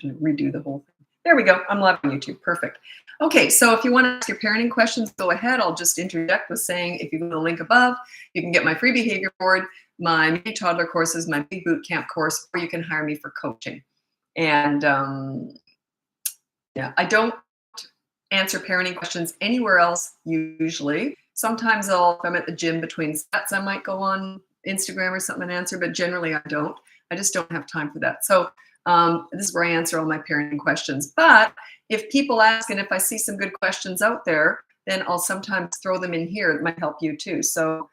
to redo the whole thing. There we go. I'm live on YouTube. Perfect. Okay, so if you want to ask your parenting questions, go ahead. I'll just interject with saying if you go to the link above, you can get my free behavior board, my mini toddler courses, my big boot camp course, or you can hire me for coaching. And yeah, I don't answer parenting questions anywhere else usually. Sometimes if I'm at the gym between sets, I might go on Instagram or something and answer, but generally I don't. I just don't have time for that. So this is where I answer all my parenting questions. But if people ask, and if I see some good questions out there, then I'll sometimes throw them in here. It might help you too. So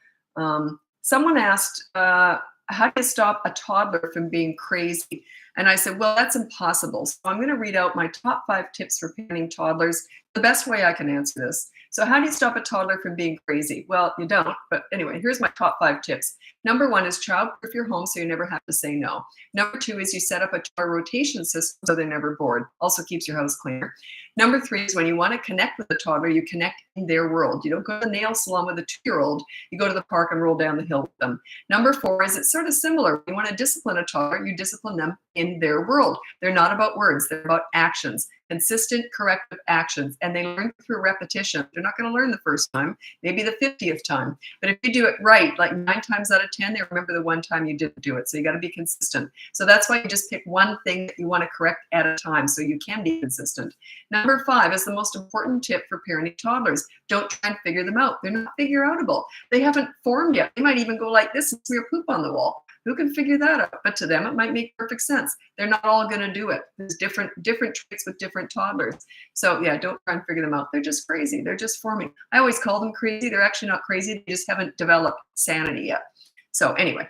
someone asked, how do you stop a toddler from being crazy? And I said, well, that's impossible. So I'm going to read out my top 5 tips for parenting toddlers, the best way I can answer this. So how do you stop a toddler from being crazy? Well, you don't. But anyway, here's my top 5 tips. Number 1 is childproof your home so you never have to say no. Number 2 is you set up a child rotation system so they're never bored. Also keeps your house cleaner. Number 3 is when you want to connect with the toddler, you connect in their world. You don't go to the nail salon with a 2-year-old. You go to the park and roll down the hill with them. Number 4 is it's sort of similar. When you want to discipline a toddler, you discipline them in their world. They're not about words. They're about actions. Consistent corrective actions, and they learn through repetition. They're not going to learn the first time, maybe the 50th time, but if you do it right, like 9 times out of 10, they remember the one time you didn't do it. So you got to be consistent. So that's why you just pick one thing that you want to correct at a time so you can be consistent. Number 5 is the most important tip for parenting toddlers. Don't try and figure them out. They're not figure outable. They haven't formed yet. They might even go like this and smear poop on the wall. Who can figure that out? But to them, it might make perfect sense. They're not all going to do it. There's different traits with different toddlers. So yeah, don't try and figure them out. They're just crazy. They're just forming. I always call them crazy. They're actually not crazy. They just haven't developed sanity yet. So anyway,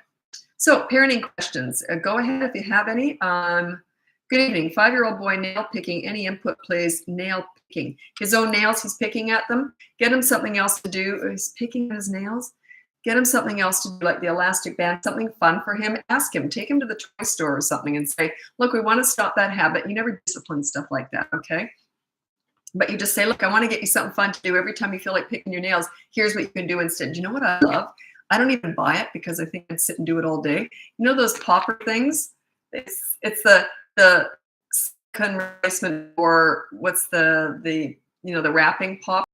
so parenting questions. Go ahead if you have any. Good evening. 5-year-old boy nail picking. Any input plays nail picking. His own nails, he's picking at them. Get him something else to do. He's picking at his nails. Get him something else to do, like the elastic band, something fun for him. Ask him, take him to the toy store or something and say, look, we want to stop that habit. You never discipline stuff like that, okay? But you just say, look, I want to get you something fun to do every time you feel like picking your nails. Here's what you can do instead. Do you know what I love? I don't even buy it because I think I'd sit and do it all day. You know those popper things? It's the replacement, or what's the wrapping pop.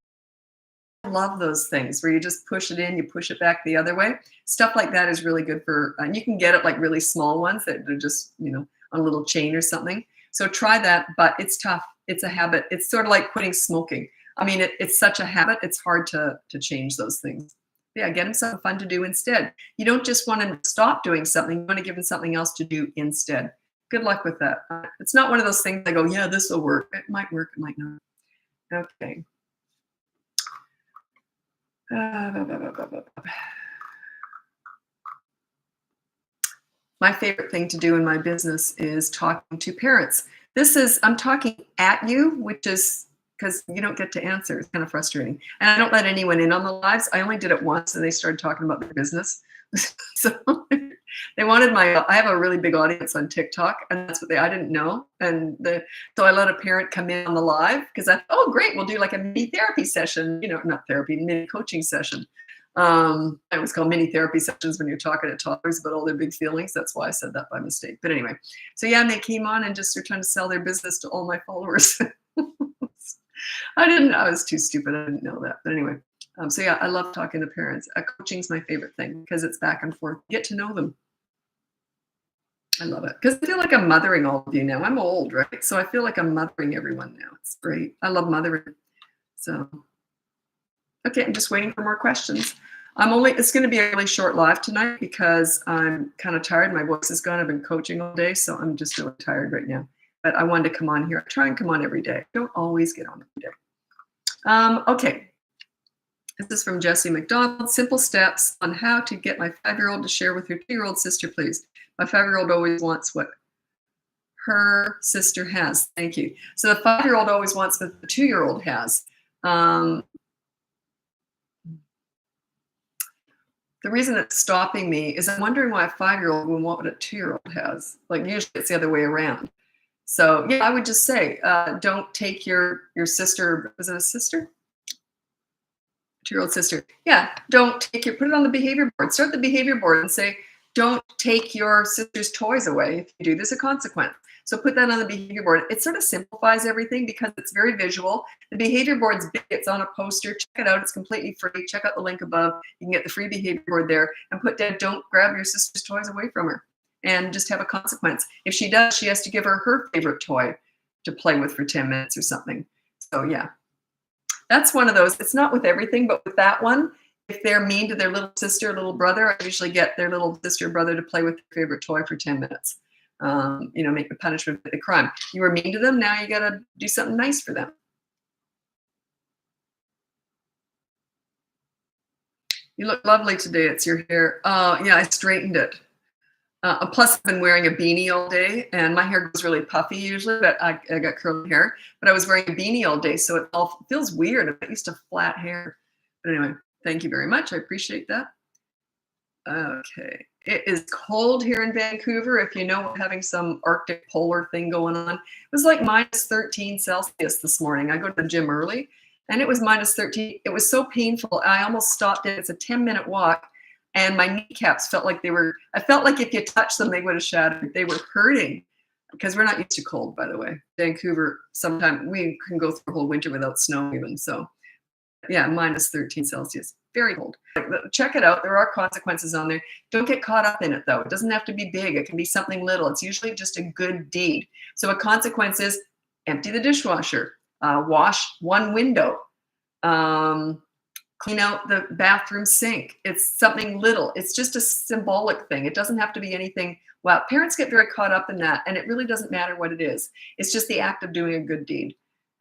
I love those things where you just push it in, you push it back the other way. Stuff like that is really good for, and you can get it like really small ones that are just, on a little chain or something. So try that, but it's tough. It's a habit. It's sort of like quitting smoking. I mean, it's such a habit. It's hard to change those things. Yeah, get him something fun to do instead. You don't just want him to stop doing something. You want to give him something else to do instead. Good luck with that. It's not one of those things I go, yeah, this will work. It might work, it might not. Okay. My favorite thing to do in my business is talking to parents. I'm talking at you, which is because you don't get to answer. It's kind of frustrating. And I don't let anyone in on the lives. I only did it once and they started talking about their business. So they wanted I have a really big audience on TikTok, and that's what I didn't know. And so I let a parent come in on the live because I thought, oh, great, we'll do like a mini therapy session, not therapy, mini coaching session. I always call mini therapy sessions when you're talking to toddlers about all their big feelings. That's why I said that by mistake. But anyway, so yeah, and they came on and just were trying to sell their business to all my followers. I was too stupid. I didn't know that. But anyway, so yeah, I love talking to parents. Coaching's my favorite thing because it's back and forth. Get to know them. I love it because I feel like I'm mothering all of you now. I'm old, right? So I feel like I'm mothering everyone now. It's great. I love mothering. So, okay, I'm just waiting for more questions. It's going to be a really short live tonight because I'm kind of tired. My voice is gone. I've been coaching all day, so I'm just really tired right now. But I wanted to come on here. I try and come on every day. I don't always get on every day. Okay. This is from Jesse McDonald. Simple steps on how to get my 5-year-old to share with her 2-year-old sister, please. My 5-year-old always wants what her sister has. Thank you. So the 5-year-old always wants what the 2-year-old has. The reason it's stopping me is I'm wondering why a 5-year-old would want what a 2-year-old has. Like usually it's the other way around. So yeah, I would just say, don't take your sister, was it a sister? 2-year-old sister. Yeah, put it on the behavior board. Start the behavior board and say, don't take your sister's toys away. If you do, there's a consequence. So put that on the behavior board. It sort of simplifies everything because it's very visual. The behavior board's big. It's on a poster. Check it out. It's completely free. Check out the link above. You can get the free behavior board there and put down, don't grab your sister's toys away from her, and just have a consequence. If she does, she has to give her favorite toy to play with for 10 minutes or something. So yeah, that's one of those. It's not with everything, but with that one, if they're mean to their little sister or little brother, I usually get their little sister or brother to play with their favorite toy for 10 minutes. Make the punishment the crime. You were mean to them, now you got to do something nice for them. You look lovely today. It's your hair. Yeah, I straightened it. Plus, I've been wearing a beanie all day, and my hair goes really puffy usually, but I got curly hair. But I was wearing a beanie all day, so it all feels weird. I'm used to flat hair. But anyway, thank you very much. I appreciate that. Okay. It is cold here in Vancouver. If you know, we're having some Arctic polar thing going on. It was like minus 13 Celsius this morning. I go to the gym early, and it was minus 13. It was so painful. I almost stopped it. It's a 10-minute walk, and my kneecaps felt like I felt like if you touched them, they would have shattered. They were hurting because we're not used to cold, by the way. Vancouver, sometimes we can go through a whole winter without snow even. So yeah, minus 13 Celsius. Very cold. Check it out. There are consequences on there. Don't get caught up in it, though. It doesn't have to be big. It can be something little. It's usually just a good deed. So a consequence is empty the dishwasher, wash one window, clean out the bathroom sink. It's something little. It's just a symbolic thing. It doesn't have to be anything. Well, parents get very caught up in that, and it really doesn't matter what it is. It's just the act of doing a good deed.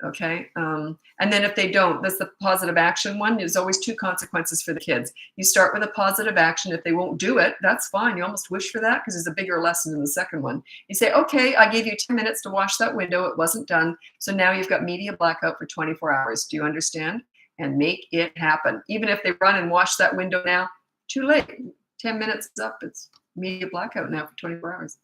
Okay. And then if they don't, that's the positive action one. There's always two consequences for the kids. You start with a positive action. If they won't do it, that's fine. You almost wish for that because there's a bigger lesson in the second one. You say, okay, I gave you 10 minutes to wash that window. It wasn't done. So now you've got media blackout for 24 hours. Do you understand? And make it happen. Even if they run and wash that window now, too late. 10 minutes is up. It's media blackout now for 24 hours.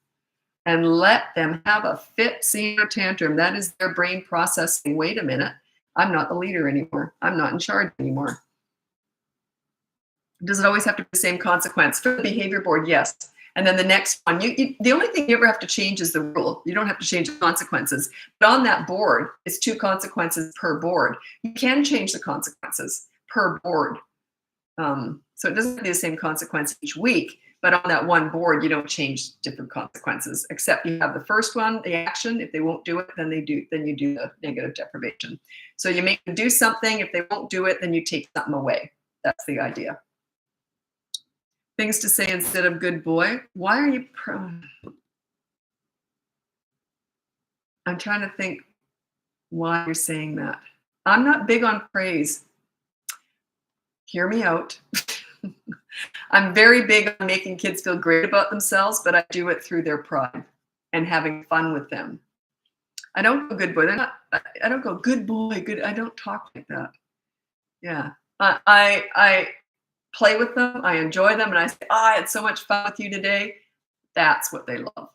And let them have a fit senior tantrum. That is their brain processing. Wait a minute, I'm not the leader anymore. I'm not in charge anymore. Does it always have to be the same consequence? For the behavior board, yes. And then the next one, the only thing you ever have to change is the rule. You don't have to change the consequences. But on that board, it's 2 consequences per board. You can change the consequences per board. So it doesn't have to be the same consequence each week. But on that one board, you don't change different consequences, except you have the first one, the action. If they won't do it, then you do the negative deprivation. So you make them do something. If they won't do it, then you take something away. That's the idea. Things to say instead of good boy. Why are you I'm trying to think why you're saying that. I'm not big on praise. Hear me out. I'm very big on making kids feel great about themselves, but I do it through their pride and having fun with them. I don't go good boy. I don't go good boy, good. I don't talk like that. Yeah. I play with them. I enjoy them. And I say, I had so much fun with you today. That's what they love.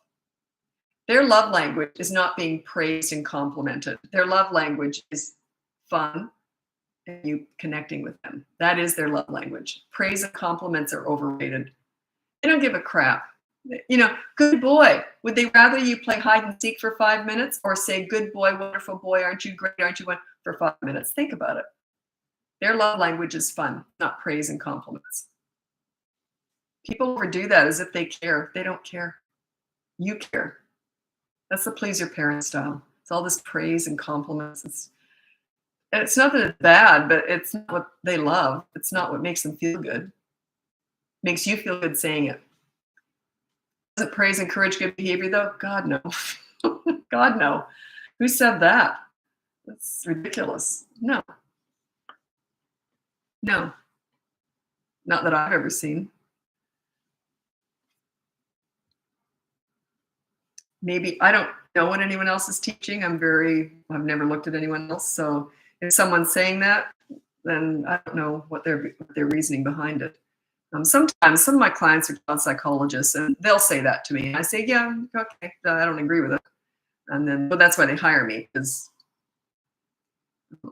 Their love language is not being praised and complimented. Their love language is fun and you connecting with them. That is their love language. Praise and compliments are overrated. They don't give a crap. Good boy. Would they rather you play hide and seek for 5 minutes or say, good boy, wonderful boy, aren't you great, aren't you one, for 5 minutes? Think about it. Their love language is fun, not praise and compliments. People overdo that as if they care. They don't care. You care. That's the please your parent style. It's all this praise and compliments. It's not that it's bad, but it's not what they love. It's not what makes them feel good. Makes you feel good saying it. Does it praise, encourage good behavior, though? God, no. God, no. Who said that? That's ridiculous. No. No. Not that I've ever seen. Maybe, I don't know what anyone else is teaching. I've never looked at anyone else. So if someone's saying that, then I don't know what their reasoning behind it. Sometimes some of my clients are child psychologists and they'll say that to me. And I say, yeah, okay, I don't agree with it. And then, but that's why they hire me, because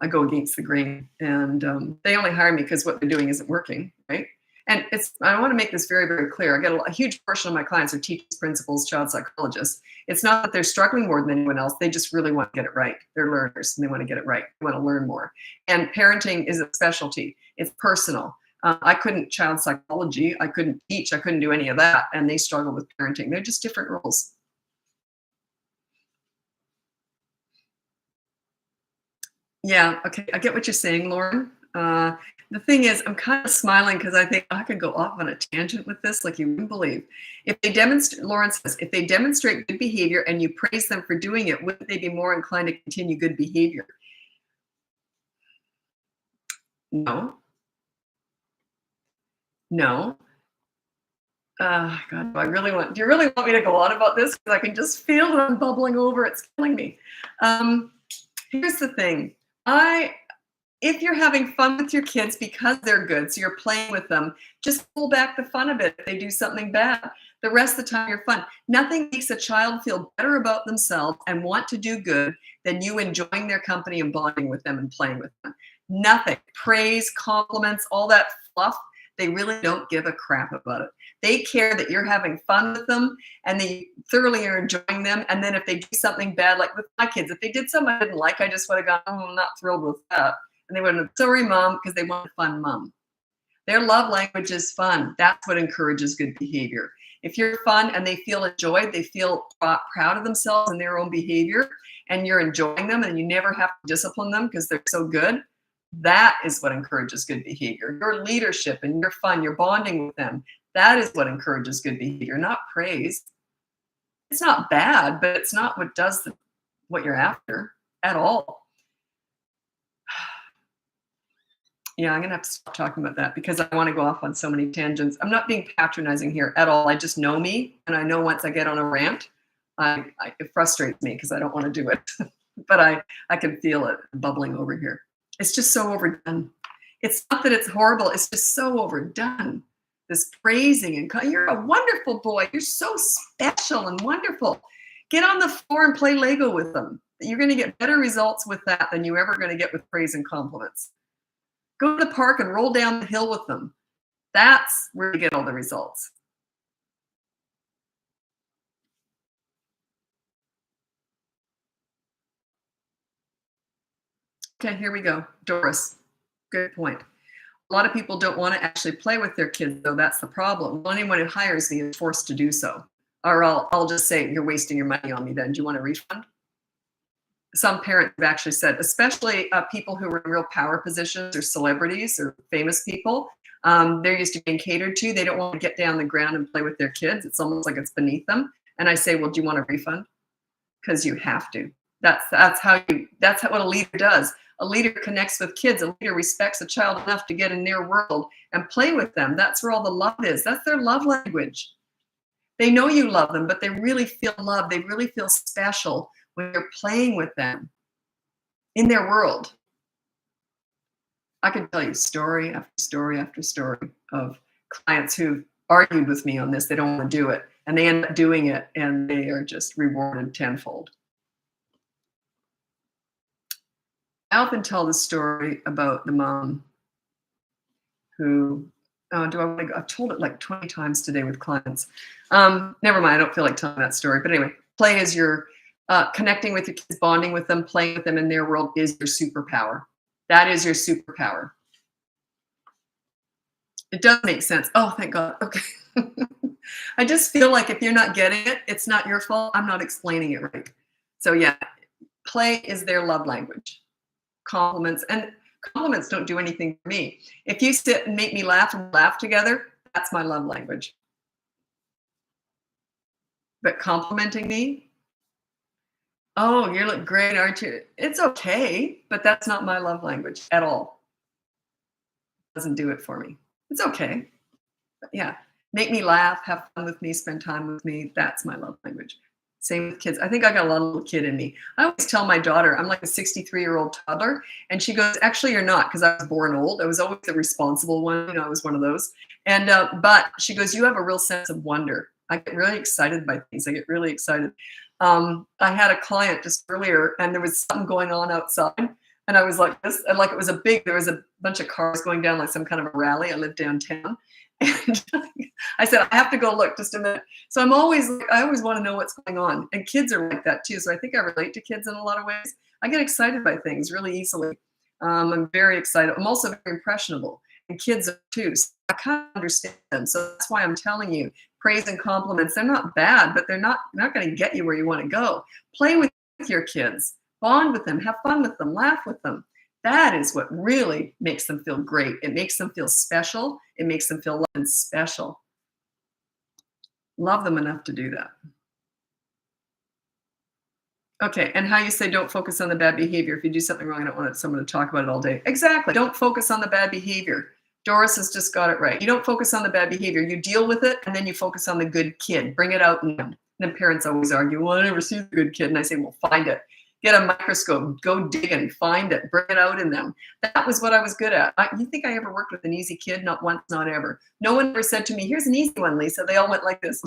I go against the grain. And they only hire me because what they're doing isn't working, right? And I want to make this very, very clear. I get a huge portion of my clients are teachers, principals, child psychologists. It's not that they're struggling more than anyone else. They just really want to get it right. They're learners and they want to get it right. They want to learn more. And parenting is a specialty. It's personal. I couldn't child psychology. I couldn't teach. I couldn't do any of that. And they struggle with parenting. They're just different rules. Yeah. Okay. I get what you're saying, Lauren. The thing is, I'm kind of smiling because I think I could go off on a tangent with this, like you wouldn't believe. If they demonstrate, Lauren says, if they demonstrate good behavior and you praise them for doing it, wouldn't they be more inclined to continue good behavior? No, no. God, do you really want me to go on about this? Because I can just feel that I'm bubbling over. It's killing me. Um, Here's the thing. If you're having fun with your kids because they're good, so you're playing with them, just pull back the fun a bit if they do something bad. The rest of the time, you're fun. Nothing makes a child feel better about themselves and want to do good than you enjoying their company and bonding with them and playing with them. Nothing. Praise, compliments, all that fluff, they really don't give a crap about it. They care that you're having fun with them and they thoroughly are enjoying them. And then if they do something bad, like with my kids, if they did something I didn't like, I just would have gone, oh, I'm not thrilled with that. And they would have, sorry, mom, because they want a fun mom. Their love language is fun. That's what encourages good behavior. If you're fun and they feel enjoyed, they feel proud of themselves and their own behavior, and you're enjoying them and you never have to discipline them because they're so good, that is what encourages good behavior. Your leadership and your fun, your bonding with them, that is what encourages good behavior, not praise. It's not bad, but it's not what does what you're after at all. Yeah, I'm going to have to stop talking about that because I want to go off on so many tangents. I'm not being patronizing here at all. I just know me, and I know once I get on a rant, it frustrates me because I don't want to do it. But I can feel it bubbling over here. It's just so overdone. It's not that it's horrible. It's just so overdone. This praising and you're a wonderful boy. You're so special and wonderful. Get on the floor and play Lego with them. You're going to get better results with that than you're ever going to get with praise and compliments. Go to the park and roll down the hill with them. That's where you get all the results. Okay, here we go. Doris, good point. A lot of people don't want to actually play with their kids, though. That's the problem. Anyone who hires me is forced to do so. Or I'll just say, you're wasting your money on me then. Do you want a refund? Some parents have actually said, especially people who are in real power positions or celebrities or famous people, they're used to being catered to. They don't want to get down the ground and play with their kids. It's almost like it's beneath them. And I say, well, do you want a refund? Because you have to. That's what a leader does. A leader connects with kids. A leader respects a child enough to get in their world and play with them. That's where all the love is. That's their love language. They know you love them, but they really feel love. They really feel special when you're playing with them in their world. I can tell you story after story after story of clients who've argued with me on this. They don't want to do it, and they end up doing it, and they are just rewarded tenfold. I often tell the story about the mom who, I've told it like 20 times today with clients. Never mind, I don't feel like telling that story. But anyway, play is your connecting with your kids, bonding with them, playing with them in their world is your superpower. That is your superpower. It does make sense. Oh, thank God. Okay. I just feel like if you're not getting it, it's not your fault. I'm not explaining it right. So yeah, play is their love language. Compliments don't do anything for me. If you sit and make me laugh and laugh together, that's my love language. But complimenting me, oh, you look great, aren't you? It's okay, but that's not my love language at all. It doesn't do it for me. It's okay. But yeah, make me laugh, have fun with me, spend time with me. That's my love language. Same with kids. I think I got a little kid in me. I always tell my daughter, I'm like a 63-year-old toddler. And she goes, actually, you're not, because I was born old. I was always the responsible one. You know, I was one of those. And but she goes, you have a real sense of wonder. I get really excited by things. I get really excited. I had a client just earlier, and there was something going on outside. And I was like this, and like there was a bunch of cars going down like some kind of a rally. I live downtown. And I said, I have to go look just a minute. So I'm always like, I always want to know what's going on. And kids are like that too. So I think I relate to kids in a lot of ways. I get excited by things really easily. I'm very excited. I'm also very impressionable. And kids are too. So I kind of understand them. So that's why I'm telling you, praise and compliments, they're not bad, but they're not going to get you where you want to go. Play with your kids, bond with them, have fun with them, laugh with them. That is what really makes them feel great. It makes them feel special. It makes them feel loved and special. Love them enough to do that. Okay, and how you say don't focus on the bad behavior. If you do something wrong, I don't want someone to talk about it all day. Exactly. Don't focus on the bad behavior. Doris has just got it right. You don't focus on the bad behavior. You deal with it, and then you focus on the good kid. Bring it out in them. And then parents always argue, well, I never see the good kid. And I say, well, find it. Get a microscope. Go digging. Find it. Bring it out in them. That was what I was good at. You think I ever worked with an easy kid? Not once, not ever. No one ever said to me, here's an easy one, Lisa. They all went like this.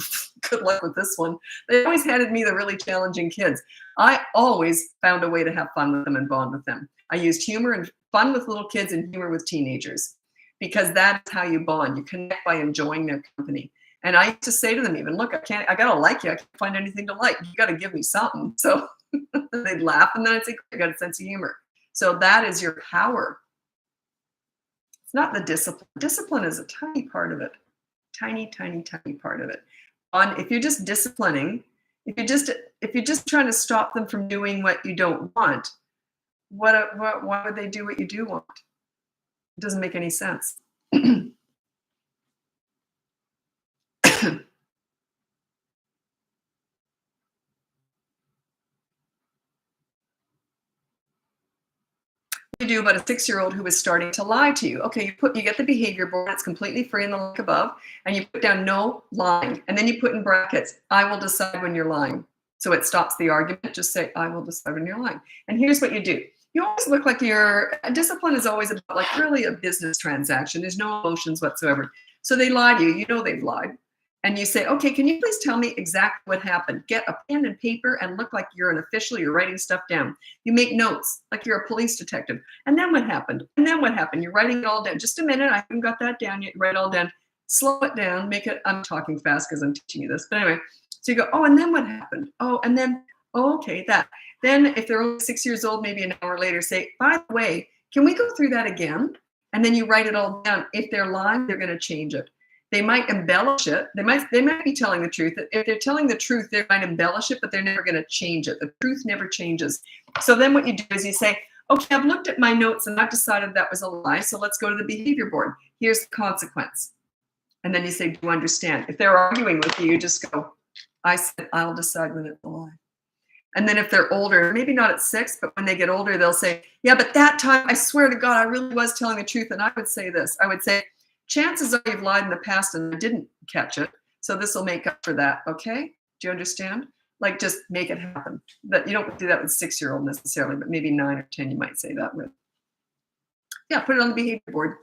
Good luck with this one. They always handed me the really challenging kids. I always found a way to have fun with them and bond with them. I used humor and fun with little kids and humor with teenagers, because that's how you bond. You connect by enjoying their company. And I used to say to them even, look, I got to like you. I can't find anything to like. You got to give me something. So they'd laugh, and then I'd say, I got a sense of humor. So that is your power. It's not the discipline. Discipline is a tiny part of it. Tiny, tiny, tiny part of it. If you're just disciplining, if you're just trying to stop them from doing what you don't want, why would they do what you do want? It doesn't make any sense. You do about a 6-year-old who is starting to lie to you. Okay, you get the behavior board, it's completely free in the link above, and you put down no lying, and then you put in brackets, I will decide when you're lying. So it stops the argument. Just say, I will decide when you're lying. And here's what you do. You always look like discipline is always about like really a business transaction. There's no emotions whatsoever. So they lie to you, you know they've lied. And you say, okay, can you please tell me exactly what happened? Get a pen and paper and look like you're an official, you're writing stuff down. You make notes like you're a police detective. And then what happened? And then what happened? You're writing it all down. Just a minute, I haven't got that down yet. You write it all down. Slow it down, make it, I'm talking fast because I'm teaching you this. But anyway, so you go, oh, and then what happened? Oh, and then, oh, okay, that. Then if they're only 6 years old, maybe an hour later, say, by the way, can we go through that again? And then you write it all down. If they're lying, they're going to change it. They might embellish it. They might be telling the truth. If they're telling the truth, they might embellish it, but they're never going to change it. The truth never changes. So then what you do is you say, okay, I've looked at my notes and I've decided that was a lie. So let's go to the behavior board. Here's the consequence. And then you say, do you understand? If they're arguing with you, you just go, I said, I'll decide when it's a lie. And then if they're older, maybe not at 6, but when they get older, they'll say, yeah, but that time, I swear to God, I really was telling the truth. And I would say this. I would say, chances are you've lied in the past and I didn't catch it. So this will make up for that. Okay? Do you understand? Like just make it happen. But you don't do that with a 6-year-old necessarily, but maybe 9 or 10 you might say that with. Yeah, put it on the behavior board.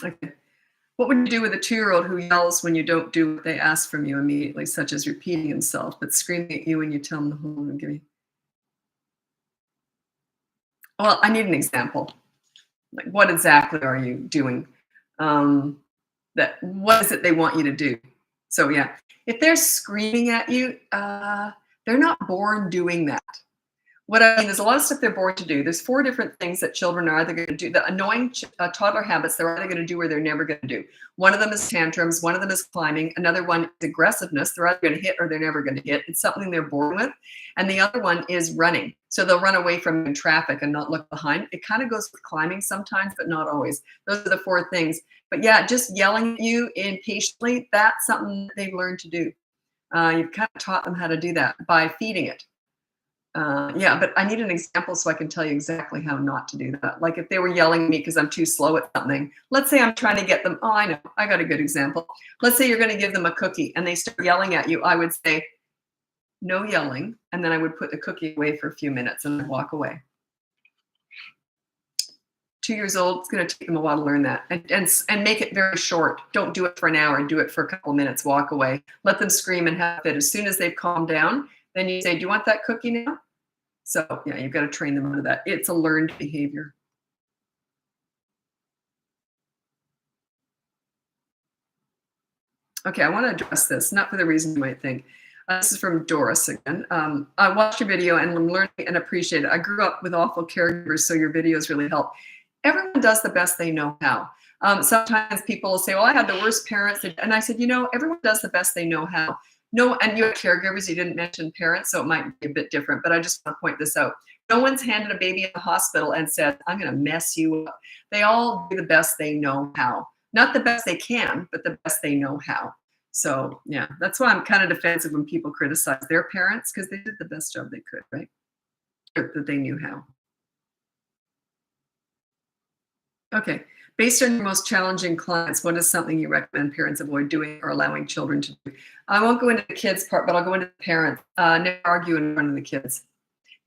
Okay. What would you do with a 2-year-old who yells when you don't do what they ask from you immediately, such as repeating himself, but screaming at you when you tell them the whole and give you? Well, I need an example. Like, what exactly are you doing? What is it they want you to do? So yeah, if they're screaming at you, they're not born doing that. What I mean, there's a lot of stuff they're born to do. There's 4 different things that children are either going to do. The annoying toddler habits they're either going to do or they're never going to do. One of them is tantrums. One of them is climbing. Another one is aggressiveness. They're either going to hit or they're never going to hit. It's something they're born with. And the other one is running. So they'll run away from in traffic and not look behind. It kind of goes with climbing sometimes, but not always. Those are the 4 things. But yeah, just yelling at you impatiently, that's something they've learned to do. You've kind of taught them how to do that by feeding it. Yeah, but I need an example so I can tell you exactly how not to do that. Like if they were yelling at me because I'm too slow at something, let's say I'm trying to get them, oh, I know, I got a good example. Let's say you're going to give them a cookie and they start yelling at you. I would say, no yelling. And then I would put the cookie away for a few minutes and I'd walk away. 2 years old, it's going to take them a while to learn that. And make it very short. Don't do it for an hour. Do it for a couple of minutes, walk away. Let them scream and have it. As soon as they've calmed down, then you say, do you want that cookie now? So yeah, you've got to train them out of that. It's a learned behavior. Okay, I want to address this, not for the reason you might think. This is from Doris again. I watched your video and I'm learning and appreciate it. I grew up with awful caregivers, so your videos really help. Everyone does the best they know how. Sometimes people will say, "Well, I had the worst parents," and I said, everyone does the best they know how. No, and you have caregivers. You didn't mention parents, so it might be a bit different. But I just want to point this out. No one's handed a baby in the hospital and said, "I'm going to mess you up." They all do the best they know how. Not the best they can, but the best they know how. So yeah, that's why I'm kind of defensive when people criticize their parents, because they did the best job they could, right? Or that they knew how. Okay. Based on your most challenging clients, what is something you recommend parents avoid doing or allowing children to do? I won't go into the kids part, but I'll go into the parents. Never argue in front of the kids.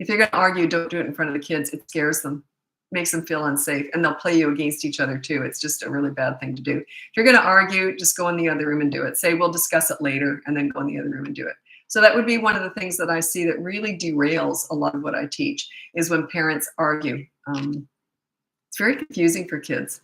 If you're going to argue, don't do it in front of the kids. It scares them, makes them feel unsafe, and they'll play you against each other too. It's just a really bad thing to do. If you're going to argue, just go in the other room and do it. Say, we'll discuss it later, and then go in the other room and do it. So that would be one of the things that I see that really derails a lot of what I teach, is when parents argue. It's very confusing for kids.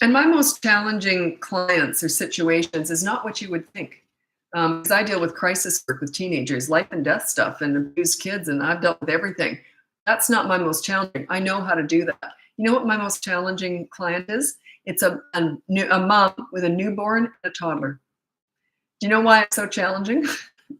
And my most challenging clients or situations is not what you would think. Because I deal with crisis work with teenagers, life and death stuff, and abused kids, and I've dealt with everything. That's not my most challenging. I know how to do that. You know what my most challenging client is? It's a mom with a newborn and a toddler. Do you know why it's so challenging?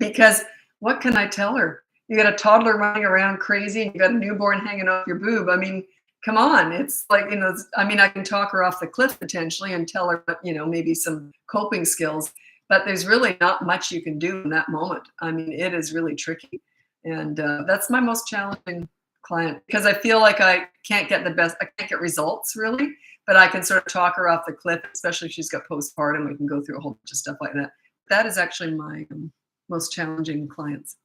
Because what can I tell her? You got a toddler running around crazy, and you got a newborn hanging off your boob. I mean, come on. It's like, I can talk her off the cliff potentially and tell her, maybe some coping skills, but there's really not much you can do in that moment. I mean, it is really tricky. And that's my most challenging client, because I feel like I can't get results really, but I can sort of talk her off the cliff, especially if she's got postpartum. We can go through a whole bunch of stuff like that. That is actually my most challenging clients.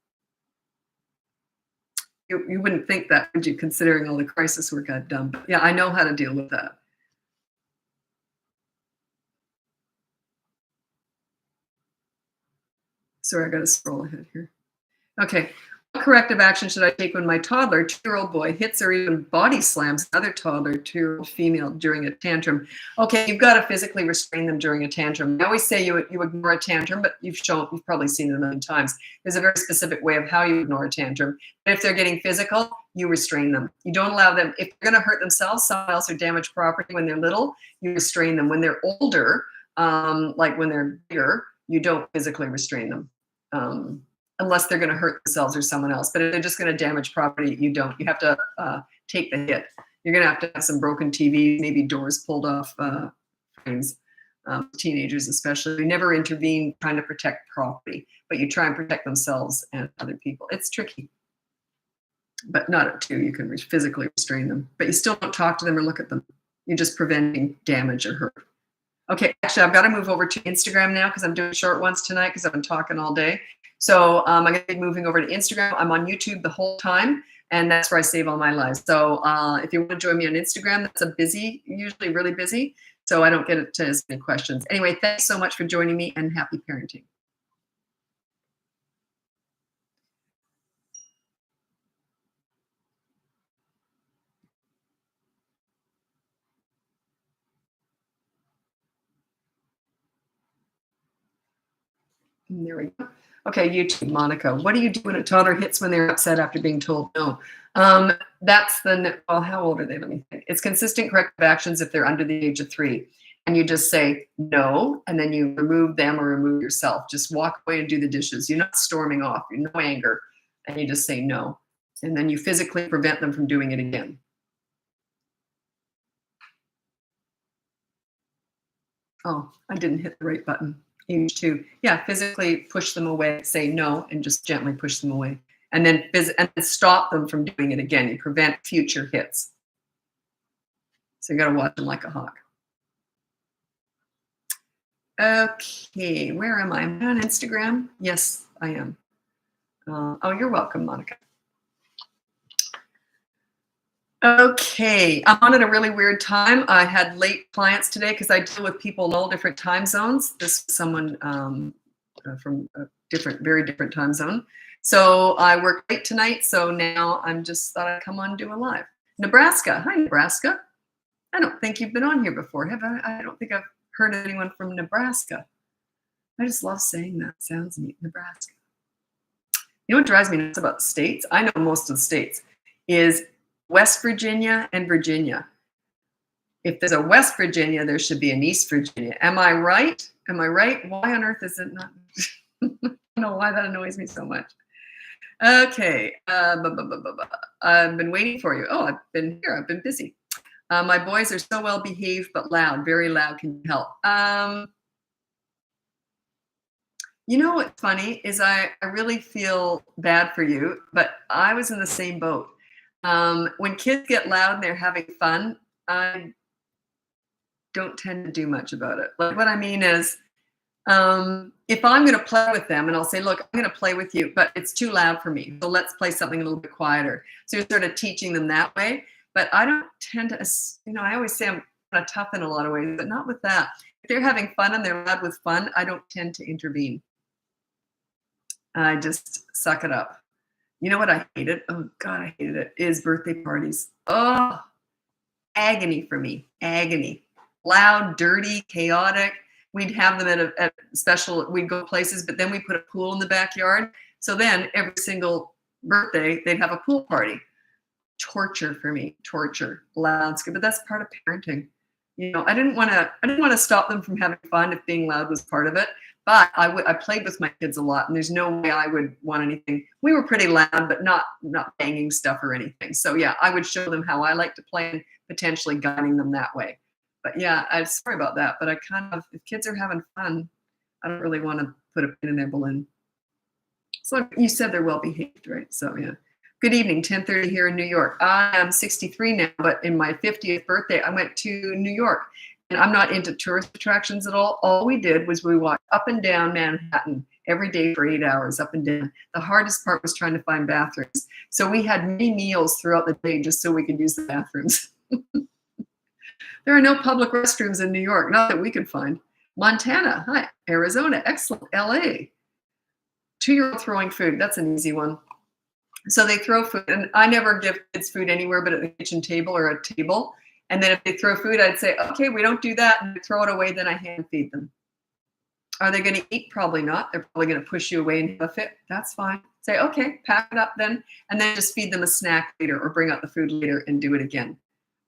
You wouldn't think that, would you, considering all the crisis work I've done? But yeah, I know how to deal with that. Sorry, I got to scroll ahead here. Okay. What corrective action should I take when my toddler, 2-year-old boy, hits or even body slams another toddler, 2-year-old female, during a tantrum? Okay, you've got to physically restrain them during a tantrum. I always say you ignore a tantrum, but you've probably seen it a million times. There's a very specific way of how you ignore a tantrum. But if they're getting physical, you restrain them. You don't allow them, if they're going to hurt themselves, someone else, or damage property when they're little, you restrain them. When they're older, like when they're bigger, you don't physically restrain them. Unless they're going to hurt themselves or someone else. But if they're just going to damage property, you don't. You have to take the hit. You're going to have some broken TVs, maybe doors pulled off frames. Teenagers especially, you never intervene trying to protect property, but you try and protect themselves and other people. It's tricky, but not at 2. You can physically restrain them, but you still don't talk to them or look at them. You're just preventing damage or hurt. Okay, actually, I've got to move over to Instagram now because I'm doing short ones tonight because I've been talking all day. So I'm going to be moving over to Instagram. I'm on YouTube the whole time, and that's where I save all my lives. So if you want to join me on Instagram, that's usually really busy, so I don't get to as many questions. Anyway, thanks so much for joining me, and happy parenting. And there we go. Okay, YouTube, Monica. What do you do when a toddler hits when they're upset after being told no? That's how old are they? Let me think. It's consistent corrective actions if they're under the age of 3. And you just say no, and then you remove them or remove yourself. Just walk away and do the dishes. You're not storming off. You're no anger. And you just say no. And then you physically prevent them from doing it again. Oh, I didn't hit the right button. Age 2. Yeah, physically push them away, say no, and just gently push them away. And then stop them from doing it again. You prevent future hits. So you got to watch them like a hawk. Okay, where am I? Am I on Instagram? Yes, I am. Oh, you're welcome, Monica. Okay, I'm on at a really weird time. I had late clients today because I deal with people in all different time zones. This is someone from a very different time zone. So I work late tonight. So now I'm just thought I'd come on and do a live. Nebraska. Hi, Nebraska. I don't think you've been on here before, have I? I don't think I've heard of anyone from Nebraska. I just love saying that. Sounds neat. Nebraska. You know what drives me nuts about the states? I know most of the states is West Virginia and Virginia. If there's a West Virginia, there should be an East Virginia. Am I right? Am I right? Why on earth is it not? I don't know why that annoys me so much. Okay. I've been waiting for you. Oh, I've been here. I've been busy. My boys are so well behaved, but loud, very loud. Can you help? You know what's funny is I really feel bad for you, but I was in the same boat. When kids get loud and they're having fun, I don't tend to do much about it. Like what I mean is, if I'm going to play with them and I'll say, look, I'm going to play with you, but it's too loud for me. So let's play something a little bit quieter. So you're sort of teaching them that way. But I don't tend to, I always say I'm kind of tough in a lot of ways, but not with that. If they're having fun and they're loud with fun, I don't tend to intervene. I just suck it up. You know what I hated? Oh, God, I hated it. Is birthday parties. Oh, agony for me. Agony. Loud, dirty, chaotic. We'd have them at special, we'd go places, but then we put a pool in the backyard. So then every single birthday, they'd have a pool party. Torture for me. Torture. Loud. But that's part of parenting. I didn't want to stop them from having fun if being loud was part of it. But I played with my kids a lot, and there's no way I would want anything. We were pretty loud, but not banging stuff or anything. So yeah, I would show them how I like to play and potentially guiding them that way. But yeah, I'm sorry about that. But I kind of, if kids are having fun, I don't really want to put a pin in their balloon. So you said they're well behaved, right? So yeah. Good evening, 10:30 here in New York. I am 63 now, but in my 50th birthday, I went to New York. And I'm not into tourist attractions at all. All we did was we walked up and down Manhattan every day for 8 hours, up and down. The hardest part was trying to find bathrooms. So we had many meals throughout the day just so we could use the bathrooms. There are no public restrooms in New York, not that we could find. Montana, hi. Arizona, excellent. LA. 2-year-old throwing food, that's an easy one. So they throw food, and I never give kids food anywhere but at the kitchen table or a table. And then if they throw food, I'd say, okay, we don't do that. And throw it away, then I hand feed them. Are they going to eat? Probably not. They're probably going to push you away and have a fit. That's fine. Say, okay, pack it up then. And then just feed them a snack later or bring out the food later and do it again.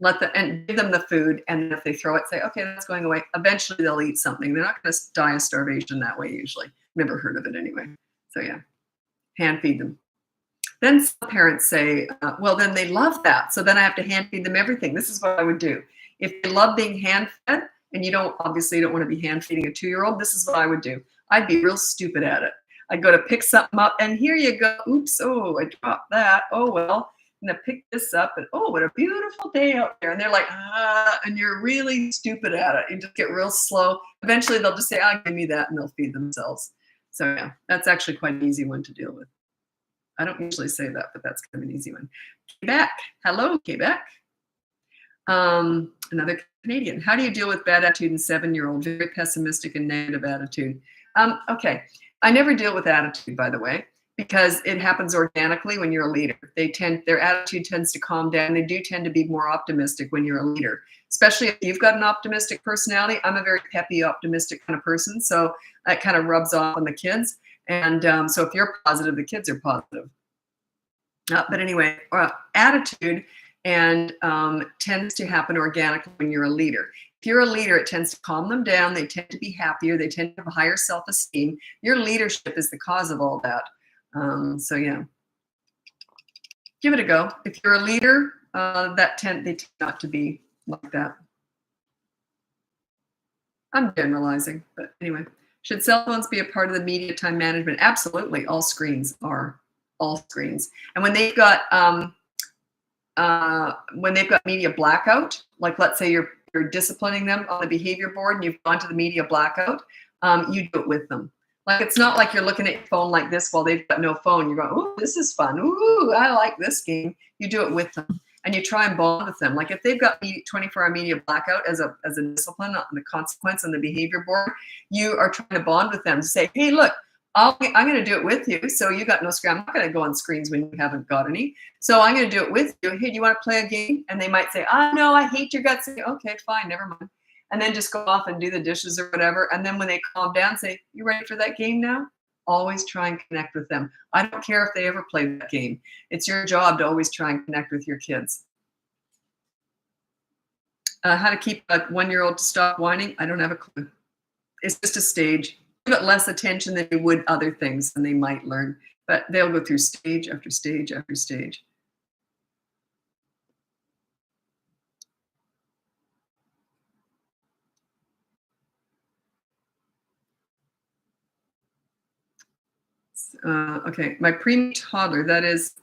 And give them the food. And if they throw it, say, okay, that's going away. Eventually they'll eat something. They're not going to die of starvation that way usually. Never heard of it anyway. So yeah, hand feed them. Then some parents say, well, then they love that. So then I have to hand feed them everything. This is what I would do. If they love being hand fed, and you don't want to be hand feeding a 2-year-old, this is what I would do. I'd be real stupid at it. I'd go to pick something up, and here you go. Oops, oh, I dropped that. Oh, well, I'm going to pick this up, and oh, what a beautiful day out there. And they're like, and you're really stupid at it. You just get real slow. Eventually, they'll just say, give me that, and they'll feed themselves. So yeah, that's actually quite an easy one to deal with. I don't usually say that, but that's kind of an easy one. Quebec. Hello, Quebec. Another Canadian. How do you deal with bad attitude in 7-year-old? Very pessimistic and negative attitude. Okay. I never deal with attitude, by the way, because it happens organically when you're a leader. Their attitude tends to calm down. They do tend to be more optimistic when you're a leader, especially if you've got an optimistic personality. I'm a very peppy, optimistic kind of person. So that kind of rubs off on the kids. And so if you're positive, the kids are positive. But anyway, attitude tends to happen organically when you're a leader. If you're a leader, it tends to calm them down. They tend to be happier. They tend to have a higher self-esteem. Your leadership is the cause of all that. So yeah, give it a go. If you're a leader, they tend not to be like that. I'm generalizing, but anyway. Should cell phones be a part of the media time management? Absolutely. All screens are. All screens. And when they've got media blackout, like let's say you're disciplining them on the behavior board and you've gone to the media blackout, you do it with them. Like it's not like you're looking at your phone like this while they've got no phone. You're going, oh, this is fun. Ooh, I like this game. You do it with them. and you try and bond with them. Like if they've got 24-hour media blackout as a discipline on the consequence on the behavior board, you are trying to bond with them to say, hey, look, I'm going to do it with you. So you got no screen. I'm not going to go on screens when you haven't got any. So I'm going to do it with you. Hey, do you want to play a game? And they might say, oh, no, I hate your guts. Okay, fine, never mind. And then just go off and do the dishes or whatever. And then when they calm down, say, you ready for that game now? Always try and connect with them. I don't care if they ever play that game. It's your job to always try and connect with your kids. How to keep a 1-year-old to stop whining? I don't have a clue. It's just a stage. Give it less attention than you would other things, and they might learn. But they'll go through stage after stage after stage. Okay, my preemie toddler, that is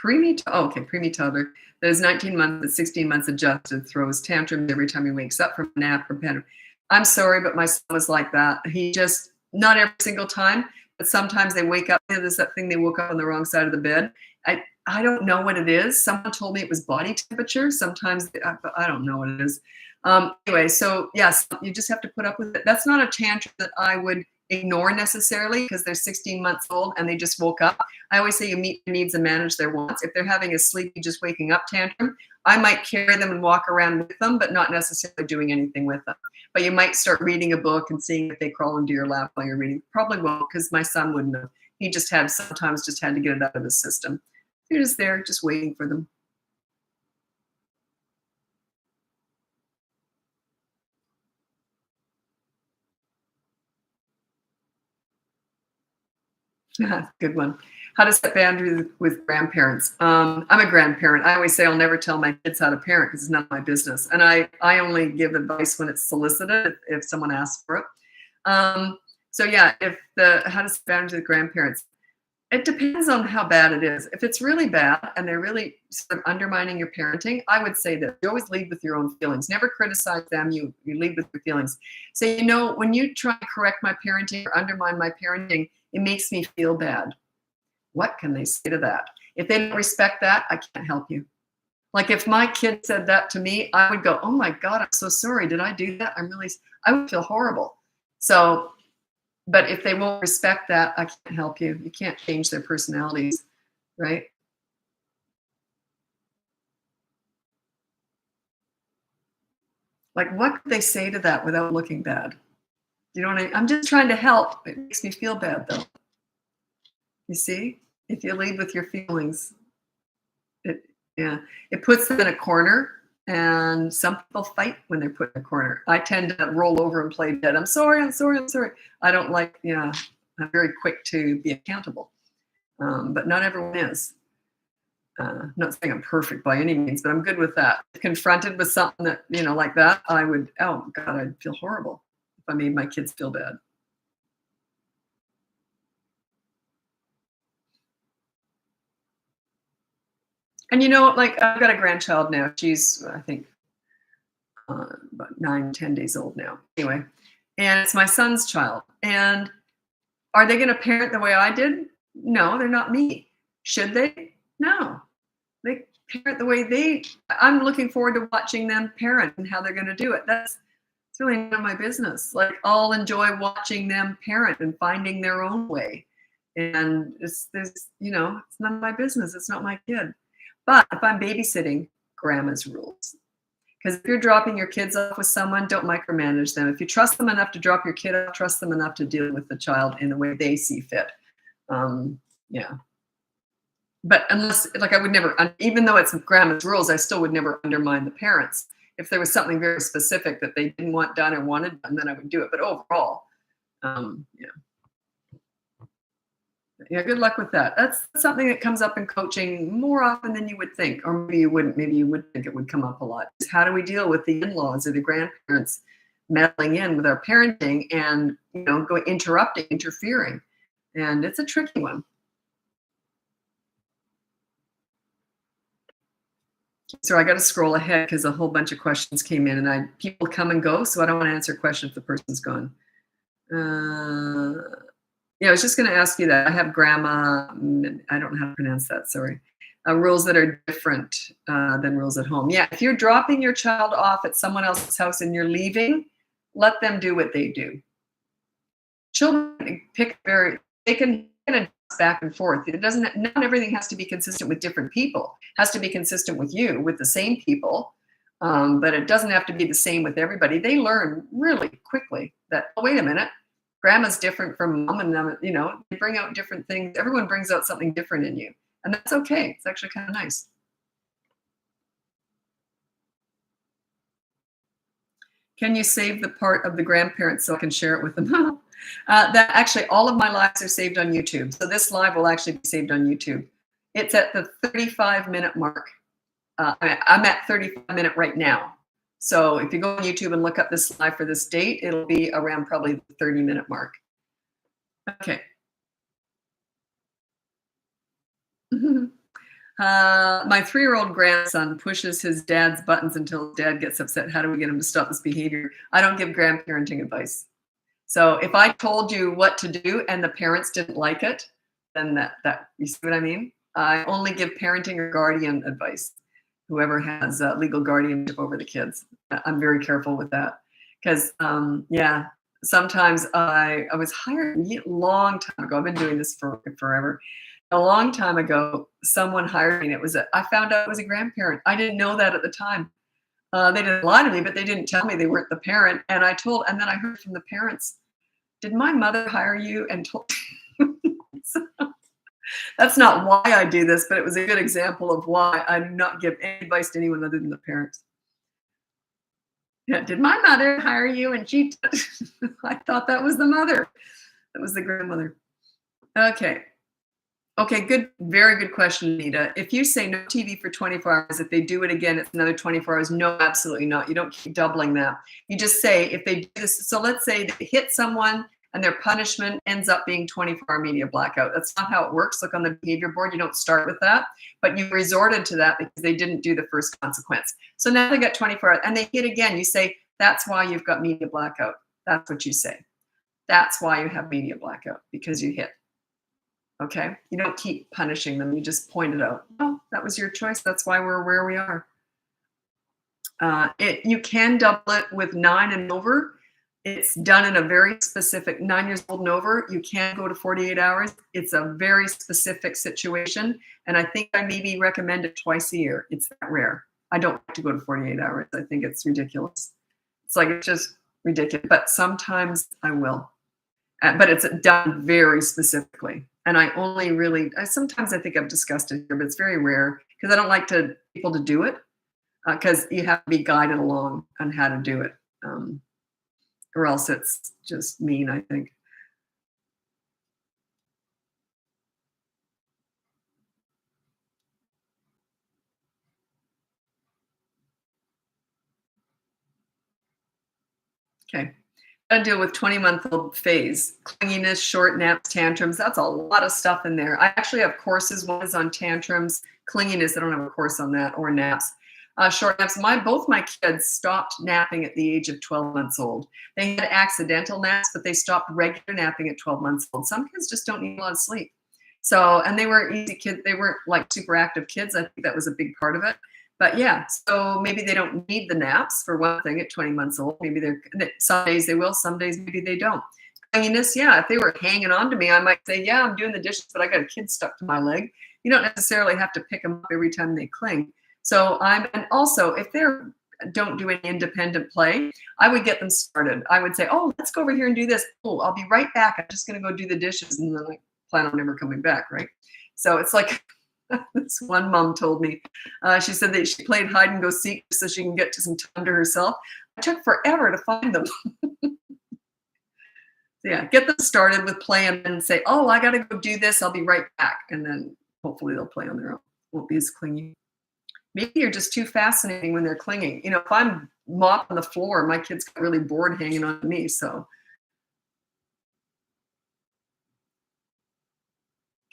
preemie toddler, that is 19 months at 16 months adjusted, throws tantrums every time he wakes up from a nap or bed. I'm sorry, but my son was like that. He just, not every single time, but sometimes they wake up, there's that thing, they woke up on the wrong side of the bed. I don't know what it is. Someone told me it was body temperature. Sometimes, I don't know what it is. Anyway, so yes, you just have to put up with it. That's not a tantrum that I would ignore necessarily because they're 16 months old and they just woke up. I always say you meet their needs and manage their wants. If they're having a sleepy, just waking up tantrum, I might carry them and walk around with them, but not necessarily doing anything with them. But you might start reading a book and seeing if they crawl into your lap while you're reading. Probably won't, because my son wouldn't have. He just sometimes just had to get it out of his system. You're just there, just waiting for them. Good one. How to set boundaries with grandparents. I'm a grandparent. I always say I'll never tell my kids how to parent because it's none of my business. And I only give advice when it's solicited, if someone asks for it. So yeah, how to set boundaries with grandparents. It depends on how bad it is. If it's really bad and they're really sort of undermining your parenting, I would say that you always lead with your own feelings. Never criticize them. You lead with your feelings. So, when you try to correct my parenting or undermine my parenting, it makes me feel bad. What can they say to that? If they don't respect that, I can't help you. Like if my kid said that to me, I would go, oh my God, I'm so sorry. Did I do that? I would feel horrible. So, but if they won't respect that, I can't help you. You can't change their personalities, right? Like what could they say to that without looking bad? You know what I mean? I'm just trying to help. It makes me feel bad though. You see? If you lead with your feelings, it puts them in a corner, and some people fight when they're put in a corner. I tend to roll over and play dead. I'm sorry. I don't like, I'm very quick to be accountable. But not everyone is. Not saying I'm perfect by any means, but I'm good with that. Confronted with something that, like that, I would, oh God, I'd feel horrible if I made my kids feel bad. And like I've got a grandchild now. She's, I think, about 9, 10 days old now. Anyway, and it's my son's child. And are they going to parent the way I did? No, they're not me. Should they? No. They parent the way I'm looking forward to watching them parent and how they're going to do it. It's really none of my business. Like I'll enjoy watching them parent and finding their own way. And it's none of my business. It's not my kid. But if I'm babysitting, grandma's rules. Because if you're dropping your kids off with someone, don't micromanage them. If you trust them enough to drop your kid off, trust them enough to deal with the child in the way they see fit. Yeah. But unless, like I would never, even though it's grandma's rules, I still would never undermine the parents. If there was something very specific that they didn't want done or wanted done, then I would do it. But overall, yeah, good luck with that. That's something that comes up in coaching more often than you would think, or maybe you wouldn't. Maybe you would think it would come up a lot. How do we deal with the in-laws or the grandparents meddling in with our parenting and interfering? And it's a tricky one. So I got to scroll ahead because a whole bunch of questions came in, and people come and go, so I don't want to answer a question if the person's gone. Yeah, I was just going to ask you that. I have grandma. I don't know how to pronounce that. Sorry. rules that are different than rules at home. Yeah, if you're dropping your child off at someone else's house and you're leaving, let them do what they do. Children they can adjust back and forth. It doesn't, not everything has to be consistent with different people. It has to be consistent with you, with the same people. But it doesn't have to be the same with everybody. They learn really quickly that, oh, wait a minute, grandma's different from mom, and they bring out different things. Everyone brings out something different in you, and that's okay. It's actually kind of nice. Can you save the part of the grandparents so I can share it with them? That actually, all of my lives are saved on YouTube. So this live will actually be saved on YouTube. It's at the 35-minute mark. I'm at 35-minute right now. So if you go on YouTube and look up this live for this date, it'll be around probably the 30-minute mark. Okay. My 3-year-old grandson pushes his dad's buttons until his dad gets upset. How do we get him to stop this behavior? I don't give grandparenting advice. So if I told you what to do and the parents didn't like it, then that you see what I mean? I only give parenting or guardian advice. Whoever has legal guardianship over the kids. I'm very careful with that because, yeah, sometimes I was hired a long time ago. I've been doing this for forever. A long time ago, someone hired me. And I found out it was a grandparent. I didn't know that at the time. They didn't lie to me, but they didn't tell me they weren't the parent. And then I heard from the parents, did my mother hire you and told? So, that's not why I do this, but it was a good example of why I do not give any advice to anyone other than the parents. Yeah, did my mother hire you? And I thought that was the mother. That was the grandmother. Okay. Okay, good. Very good question, Anita. If you say no TV for 24 hours, if they do it again, it's another 24 hours. No, absolutely not. You don't keep doubling that. You just say if they do this. So let's say they hit someone and their punishment ends up being 24-hour media blackout. That's not how it works. Look on the behavior board. You don't start with that, but you resorted to that because they didn't do the first consequence. So now they got 24 hours and they hit again. You say, that's why you've got media blackout. That's what you say. That's why you have media blackout, because you hit. Okay? You don't keep punishing them. You just point it out. Oh, that was your choice. That's why we're where we are. You can double it with 9 and over. It's done in a very specific 9 years old and over. You can go to 48 hours. It's a very specific situation. And I think I maybe recommend it twice a year. It's that rare. I don't like to go to 48 hours. I think it's ridiculous. It's just ridiculous. But sometimes I will. But it's done very specifically. And I only really, sometimes I think I've discussed it here, but it's very rare because I don't like people to do it because you have to be guided along on how to do it. Or else it's just mean, I think. Okay. Gotta deal with 20-month-old phase. Clinginess, short naps, tantrums. That's a lot of stuff in there. I actually have courses. One is on tantrums. Clinginess, I don't have a course on that, or naps. Short naps. Both my kids stopped napping at the age of 12 months old. They had accidental naps, but they stopped regular napping at 12 months old. Some kids just don't need a lot of sleep. So, and they were easy kids. They weren't like super active kids. I think that was a big part of it. But yeah, so maybe they don't need the naps for one thing at 20 months old. Maybe some days they will, some days maybe they don't. Clinginess, yeah, if they were hanging on to me, I might say, yeah, I'm doing the dishes, but I got a kid stuck to my leg. You don't necessarily have to pick them up every time they cling. So and also if they don't do any independent play, I would get them started. I would say, oh, let's go over here and do this. Oh, I'll be right back. I'm just going to go do the dishes. And then I plan on never coming back, right? So it's like, this one mom told me, she said that she played hide and go seek so she can get to some time to herself. It took forever to find them. So yeah, get them started with play and then say, oh, I got to go do this. I'll be right back. And then hopefully they'll play on their own. Won't be as clingy. Maybe you're just too fascinating when they're clinging. You know, if I'm mopping the floor, my kids get really bored hanging on to me. So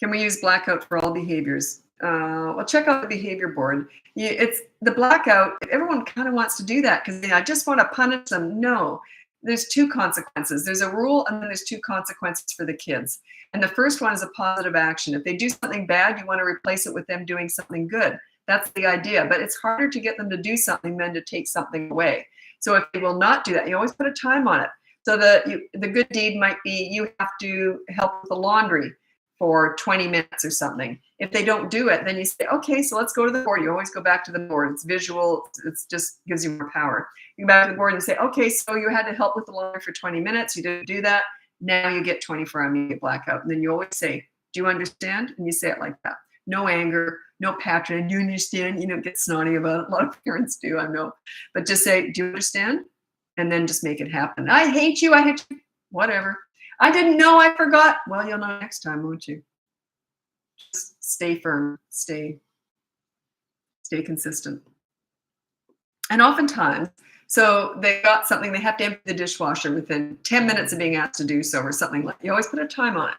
can we use blackout for all behaviors? Well, check out the behavior board. It's the blackout. Everyone kind of wants to do that because I just want to punish them. No, there's two consequences. There's a rule and then there's two consequences for the kids. And the first one is a positive action. If they do something bad, you want to replace it with them doing something good. That's the idea. But it's harder to get them to do something than to take something away. So if they will not do that, you always put a time on it. So the good deed might be you have to help with the laundry for 20 minutes or something. If they don't do it, then you say, okay, so let's go to the board. You always go back to the board. It's visual. It just gives you more power. You go back to the board and say, okay, so you had to help with the laundry for 20 minutes. You didn't do that. Now you get 24-hour immediate blackout. And then you always say, do you understand? And you say it like that. No anger, no patronage. Do you understand? You don't get snotty about it. A lot of parents do, I know. But just say, do you understand? And then just make it happen. I hate you. I hate you. Whatever. I didn't know. I forgot. Well, you'll know next time, won't you? Just stay firm. Stay consistent. And oftentimes, so they got something, they have to empty the dishwasher within 10 minutes of being asked to do so or something like that. You always put a time on it.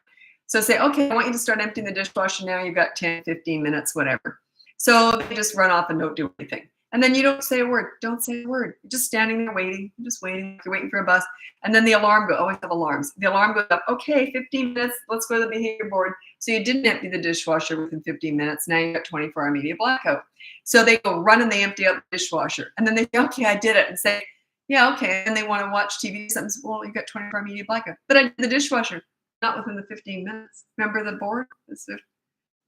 So say, okay, I want you to start emptying the dishwasher now. You've got 10, 15 minutes, whatever. So they just run off and don't do anything. And then you don't say a word. Don't say a word. You're just standing there waiting. You're just waiting. You're waiting for a bus. And then the alarm goes. Always have alarms. The alarm goes up. Okay, 15 minutes. Let's go to the behavior board. So you didn't empty the dishwasher within 15 minutes. Now you got 24-hour immediate blackout. So they go run and they empty out the dishwasher. And then they say, okay, I did it. And say, yeah, okay. And they want to watch TV. Something. Well, you got 24-hour immediate blackout. But I did the dishwasher. Not within the 15 minutes. Remember the board?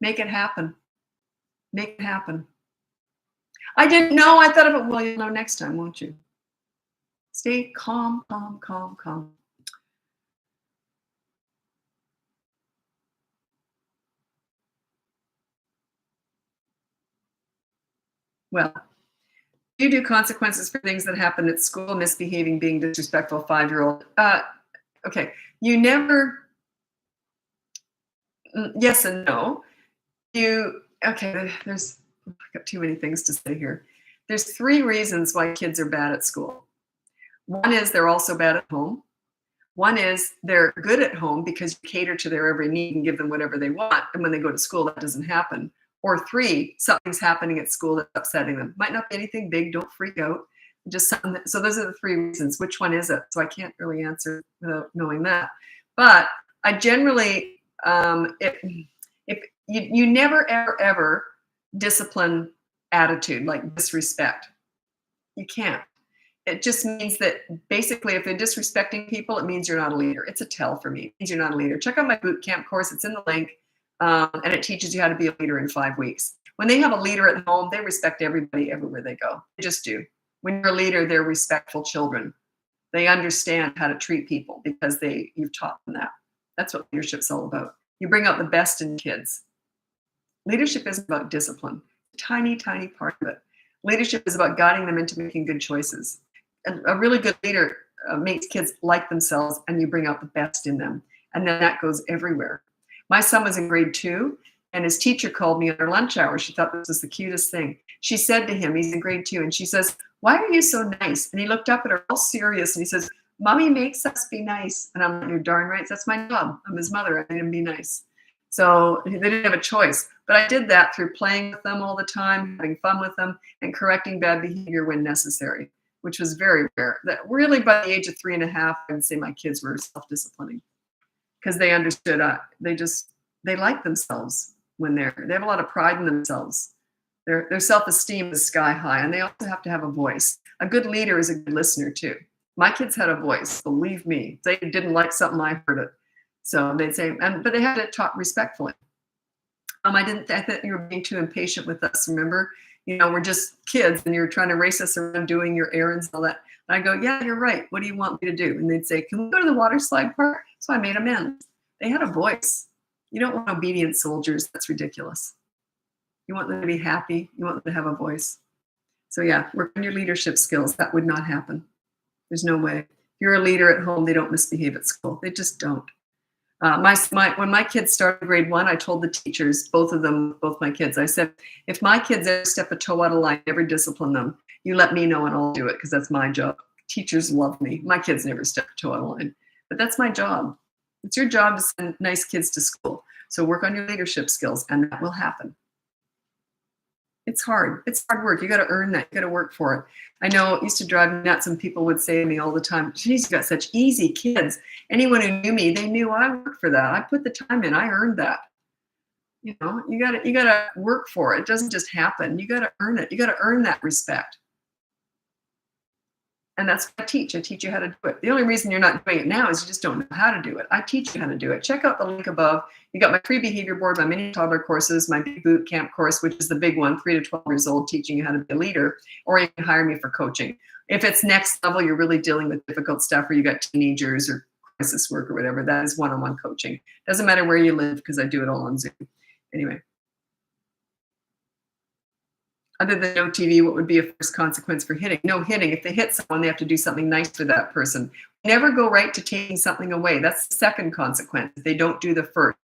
Make it happen. Make it happen. I didn't know. I thought of it. Well, you'll know next time, won't you? Stay calm, calm, calm, calm. Well, you do consequences for things that happen at school, misbehaving, being disrespectful, 5-year-old. Okay, you never. Yes and no. Okay, I've got too many things to say here. There's 3 reasons why kids are bad at school. One is they're also bad at home. One is they're good at home because you cater to their every need and give them whatever they want. And when they go to school, that doesn't happen. Or 3, something's happening at school that's upsetting them. Might not be anything big. Don't freak out. Just something. So those are the 3 reasons. Which one is it? So I can't really answer without knowing that. But I generally, if you never, ever discipline attitude like disrespect. You can't. It just means that basically if they're disrespecting people, it means you're not a leader. It's a tell for me. It means you're not a leader. Check out my boot camp course. It's in the link. And it teaches you how to be a leader in 5 weeks. When they have a leader at home, they respect everybody everywhere they go. They just do. When you're a leader, they're respectful children. They understand how to treat people because you've taught them that. That's what leadership's all about. You bring out the best in kids. Leadership isn't about discipline. A tiny, tiny part of it. Leadership is about guiding them into making good choices. And a really good leader makes kids like themselves, and you bring out the best in them. And then that goes everywhere. My son was in grade 2, and his teacher called me at her lunch hour. She thought this was the cutest thing. She said to him, he's in grade 2, and she says, "Why are you so nice?" And he looked up at her all serious, and he says, "Mommy makes us be nice." And I'm like, "You're darn right. That's my job. I'm his mother. I made him be nice." So they didn't have a choice. But I did that through playing with them all the time, having fun with them, and correcting bad behavior when necessary, which was very rare. That really by the age of 3.5, I would say my kids were self-disciplining because they understood. They like themselves when they have a lot of pride in themselves. Their self-esteem is sky high, and they also have to have a voice. A good leader is a good listener too. My kids had a voice, believe me. If they didn't like something, I heard it. So they'd say, but they had to talk respectfully. I thought you were being too impatient with us. Remember, we're just kids, and you're trying to race us around doing your errands and all that. And I go, yeah, you're right. What do you want me to do? And they'd say, can we go to the water slide park? So I made amends. They had a voice. You don't want obedient soldiers. That's ridiculous. You want them to be happy. You want them to have a voice. So yeah, work on your leadership skills. That would not happen. There's no way. If you're a leader at home, they don't misbehave at school. They just don't. When my kids started grade 1, I told the teachers, both my kids, I said, if my kids ever step a toe out of line, never discipline them. You let me know and I'll do it because that's my job. Teachers love me. My kids never step a toe out of line, but that's my job. It's your job to send nice kids to school. So work on your leadership skills and that will happen. It's hard. It's hard work. You got to earn that. You got to work for it. I know it used to drive me nuts, and people would say to me all the time, geez, you got such easy kids. Anyone who knew me, they knew I worked for that. I put the time in. I earned that. You know, you gotta work for it. It doesn't just happen. You gotta earn it. You gotta earn that respect. And that's what I teach. I teach you how to do it. The only reason you're not doing it now is you just don't know how to do it. I teach you how to do it. Check out the link above. You got my free behavior board, my mini toddler courses, my big boot camp course, which is the big one, 3 to 12 years old, teaching you how to be a leader, or you can hire me for coaching. If it's next level, you're really dealing with difficult stuff, or you got teenagers or crisis work or whatever, that is one-on-one coaching. Doesn't matter where you live, because I do it all on Zoom. Anyway. Other than no TV, what would be a first consequence for hitting? No hitting. If they hit someone, they have to do something nice for that person. Never go right to taking something away. That's the second consequence. If they don't do the first.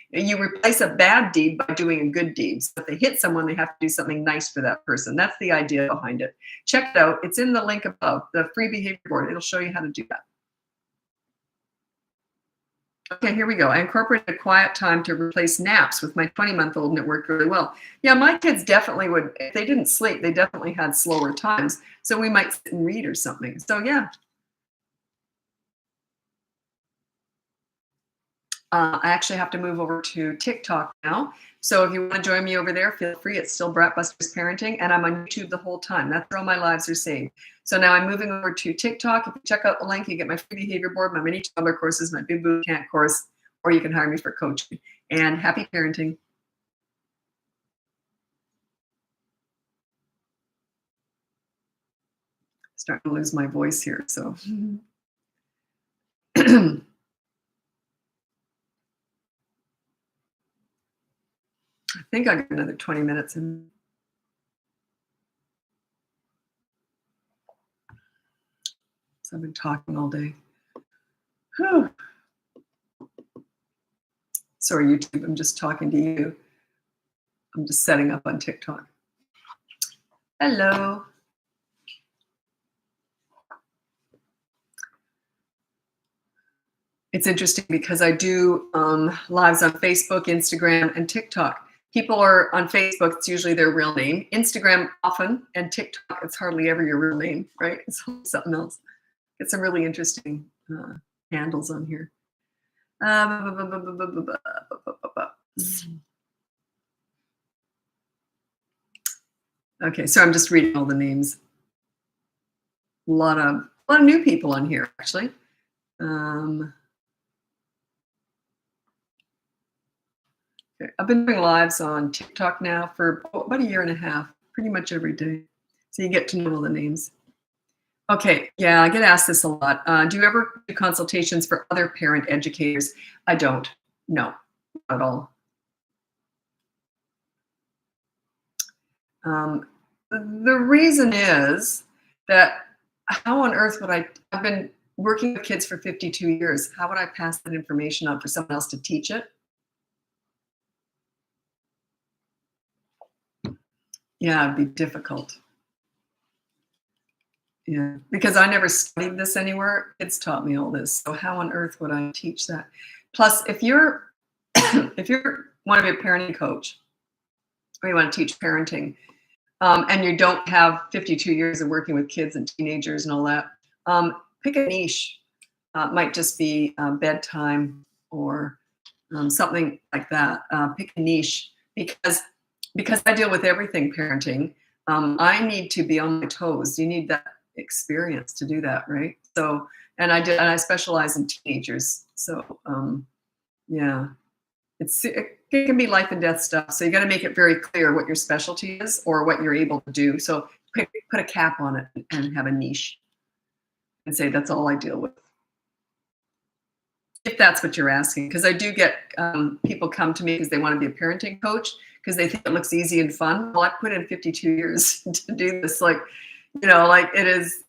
You replace a bad deed by doing a good deed. So if they hit someone, they have to do something nice for that person. That's the idea behind it. Check it out. It's in the link above, the free behavior board. It'll show you how to do that. Okay, here we go. I incorporated a quiet time to replace naps with my 20-month-old, and it worked really well. Yeah, my kids definitely would, if they didn't sleep, they definitely had slower times. So we might sit and read or something. So yeah. I actually have to move over to TikTok now. So if you want to join me over there, feel free. It's still Bratbusters Parenting, and I'm on YouTube the whole time. That's where all my lives are saved. So now I'm moving over to TikTok. If you check out the link, you get my free behavior board, my mini toddler courses, my big boot camp course, or you can hire me for coaching. And happy parenting. Starting to lose my voice here, so. I think I got another 20 minutes in. So I've been talking all day. Whew. Sorry, YouTube, I'm just talking to you. I'm just setting up on TikTok. Hello. It's interesting because I do lives on Facebook, Instagram, and TikTok. People are on Facebook, it's usually their real name. Instagram often, and TikTok, it's hardly ever your real name, right? It's something else. Get some really interesting handles on here. Okay, so I'm just reading all the names. A lot of new people on here, actually. Okay. I've been doing lives on TikTok now for about 1.5 years, pretty much every day. So you get to know all the names. Okay, yeah, I get asked this a lot. Do you ever do consultations for other parent educators? I don't. No, not at all. The reason is that how on earth would I've been working with kids for 52 years. How would I pass that information on for someone else to teach it? Yeah, it'd be difficult. Yeah, because I never studied this anywhere. Kids taught me all this. So how on earth would I teach that? Plus, if you're if you want to be a parenting coach or you want to teach parenting, and you don't have 52 years of working with kids and teenagers and all that, pick a niche. Might just be bedtime or something like that. Pick a niche because I deal with everything parenting. I need to be on my toes. You need that experience to do that, right? So, and I specialize in teenagers. So, yeah, it can be life and death stuff. So you got to make it very clear what your specialty is or what you're able to do. So put a cap on it and have a niche and say that's all I deal with. If that's what you're asking, because I do get people come to me because they want to be a parenting coach because they think it looks easy and fun. Well, I put in 52 years to do this. Like, like it's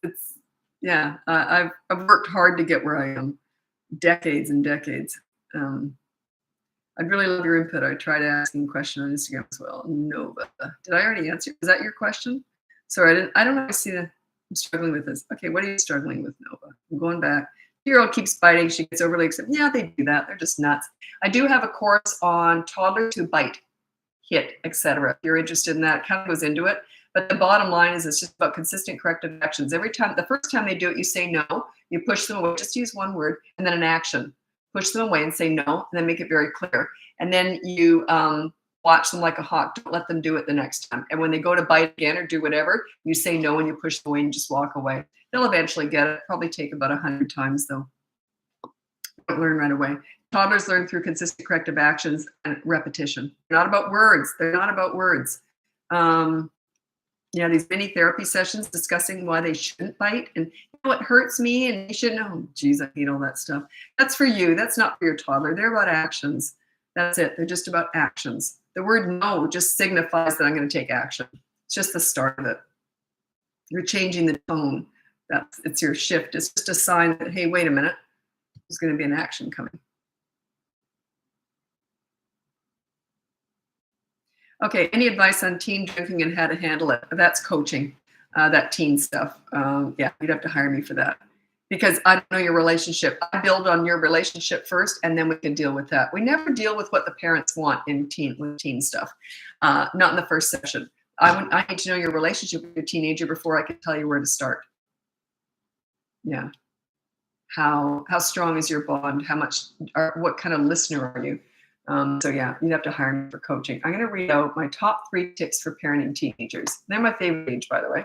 yeah. I've worked hard to get where I am, decades and decades. I'd really love your input. I tried asking a question on Instagram as well. Nova, did I already answer? Is that your question? Sorry, I don't know. I see I'm struggling with this. Okay, what are you struggling with, Nova? I'm going back. 2-year-old keeps biting. She gets overly excited. Yeah, they do that. They're just nuts. I do have a course on toddler to bite. hit, etc. If you're interested in that, it kind of goes into it. But the bottom line is it's just about consistent corrective actions. Every time, the first time they do it, you say no, you push them away, just use one word, and then an action. Push them away and say no, and then make it very clear. And then you watch them like a hawk. Don't let them do it the next time. And when they go to bite again or do whatever, you say no and you push them away and just walk away. They'll eventually get it. Probably take about 100 times though. Don't learn right away. Toddlers learn through consistent corrective actions and repetition. They're not about words. They're not about words. These mini therapy sessions discussing why they shouldn't bite and what hurts me and you shouldn't. Oh, geez, I hate all that stuff. That's for you. That's not for your toddler. They're about actions. That's it. They're just about actions. The word no just signifies that I'm going to take action. It's just the start of it. You're changing the tone. It's your shift. It's just a sign that, hey, wait a minute. There's going to be an action coming. Okay, any advice on teen drinking and how to handle it? That's coaching, that teen stuff. Yeah, you'd have to hire me for that because I don't know your relationship. I build on your relationship first, and then we can deal with that. We never deal with what the parents want with teen stuff, not in the first session. I need to know your relationship with your teenager before I can tell you where to start. Yeah. How strong is your bond? What kind of listener are you? So yeah, you'd have to hire me for coaching. I'm going to read out my top 3 tips for parenting teenagers. They're my favorite age, by the way.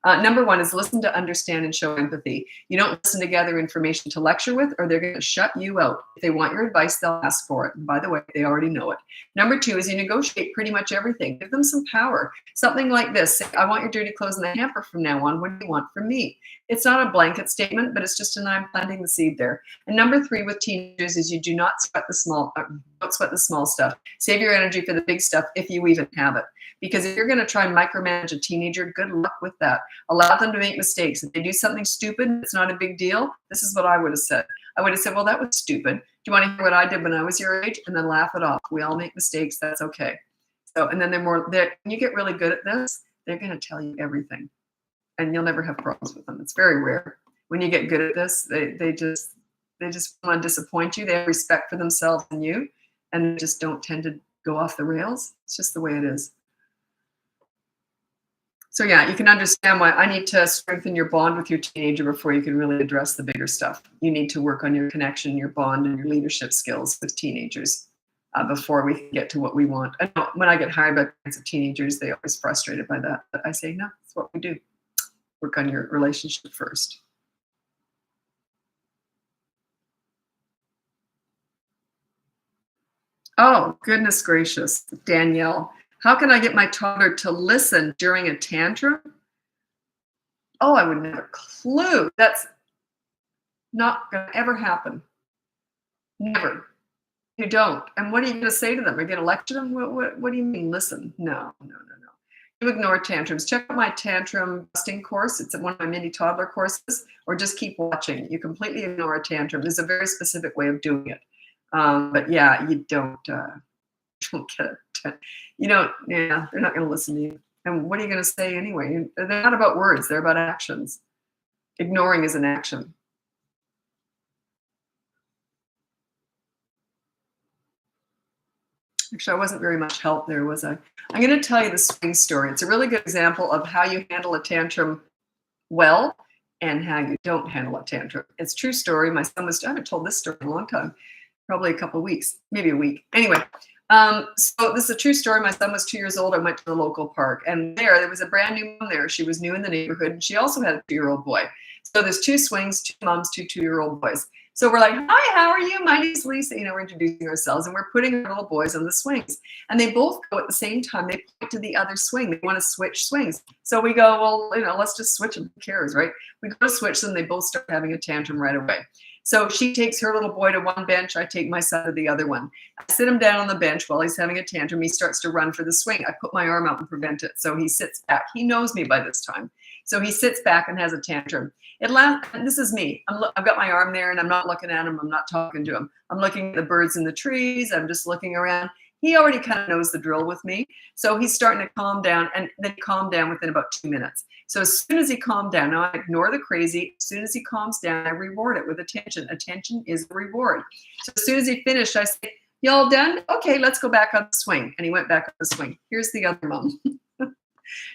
Number 1 is listen to understand and show empathy. You don't listen to gather information to lecture with, or they're going to shut you out. If they want your advice, they'll ask for it. And by the way, they already know it. Number 2 is you negotiate pretty much everything. Give them some power. Something like this. Say, I want your dirty clothes in the hamper from now on. What do you want from me? It's not a blanket statement, but it's just I'm planting the seed there. And number 3 with teenagers is you do not sweat the small, don't sweat the small stuff. Save your energy for the big stuff if you even have it. Because if you're going to try and micromanage a teenager, good luck with that. Allow them to make mistakes. If they do something stupid, it's not a big deal. This is what I would have said. I would have said, well, that was stupid. Do you want to hear what I did when I was your age? And then laugh it off. We all make mistakes. That's okay. So, and then when you get really good at this, they're going to tell you everything. And you'll never have problems with them. It's very rare. When you get good at this, they just want to disappoint you. They have respect for themselves and you, and they just don't tend to go off the rails. It's just the way it is. So yeah, you can understand why I need to strengthen your bond with your teenager before you can really address the bigger stuff. You need to work on your connection, your bond, and your leadership skills with teenagers before we can get to what we want. I know when I get hired by parents of teenagers, they're always frustrated by that. But I say, no, that's what we do. Work on your relationship first. Oh, goodness gracious, Danielle. How can I get my toddler to listen during a tantrum? Oh, I would never clue. That's not going to ever happen. Never. You don't. And what are you going to say to them? Are you going to lecture them? What do you mean, listen? No. You ignore tantrums. Check out my tantrum busting course. It's one of my mini toddler courses, or just keep watching. You completely ignore a tantrum. There's a very specific way of doing it. But yeah, you don't get it. You don't, yeah, they're not going to listen to you. And what are you going to say anyway? They're not about words. They're about actions. Ignoring is an action. Actually, I wasn't very much help there, was I? I'm going to tell you the swing story. It's a really good example of how you handle a tantrum well and how you don't handle a tantrum. It's a true story. My son I haven't told this story in a long time, probably a couple of weeks, maybe a week. Anyway, so this is a true story. My son was 2 years old. I went to the local park, and there was a brand new mom there. She was new in the neighborhood, and she also had a 2-year-old boy. So there's 2 swings, 2 moms, 2 2-year-old boys. So we're like, hi, how are you? My name's Lisa. We're introducing ourselves, and we're putting our little boys on the swings. And they both go at the same time. They point to the other swing. They want to switch swings. So we go, well, let's just switch them. Who cares, right? We go to switch them. They both start having a tantrum right away. So she takes her little boy to one bench. I take my son to the other one. I sit him down on the bench while he's having a tantrum. He starts to run for the swing. I put my arm out and prevent it. So he sits back. He knows me by this time. So he sits back and has a tantrum. And this is me. I've got my arm there, and I'm not looking at him. I'm not talking to him. I'm looking at the birds in the trees. I'm just looking around. He already kind of knows the drill with me. So he's starting to calm down, and then calm down within about 2 minutes. So as soon as he calmed down, now I ignore the crazy. As soon as he calms down, I reward it with attention. Attention is the reward. So as soon as he finished, I say, You all done? Okay, let's go back on the swing. And he went back on the swing. Here's the other mom.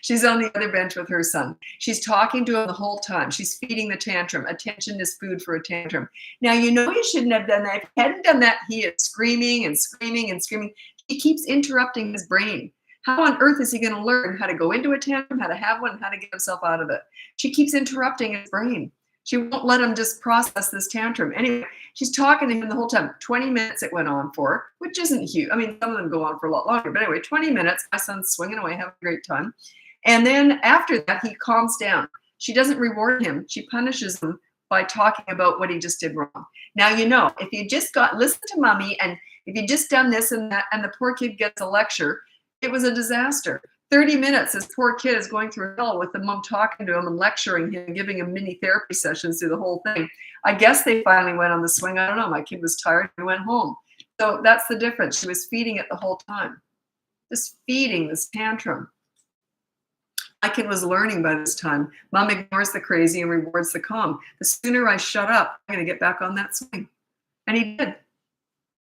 She's on the other bench with her son. She's talking to him the whole time. She's feeding the tantrum. Attention is food for a tantrum. Now, you know you shouldn't have done that. If he hadn't done that, he is screaming and screaming and screaming. He keeps interrupting his brain. How on earth is he going to learn how to go into a tantrum, how to have one, how to get himself out of it? She keeps interrupting his brain. She won't let him just process this tantrum. Anyway, she's talking to him the whole time. 20 minutes it went on for, which isn't huge. I mean, some of them go on for a lot longer. But anyway, 20 minutes, my son's swinging away, having a great time. And then after that, he calms down. She doesn't reward him. She punishes him by talking about what he just did wrong. Now, you know, if you just listen to mommy, and if you just done this and that, and the poor kid gets a lecture, it was a disaster. 30 minutes, this poor kid is going through hell with the mom talking to him and lecturing him, giving him mini therapy sessions through the whole thing. I guess they finally went on the swing. I don't know. My kid was tired and went home. So that's the difference. She was feeding it the whole time. Just feeding this tantrum. My kid was learning by this time. Mom ignores the crazy and rewards the calm. The sooner I shut up, I'm going to get back on that swing. And he did.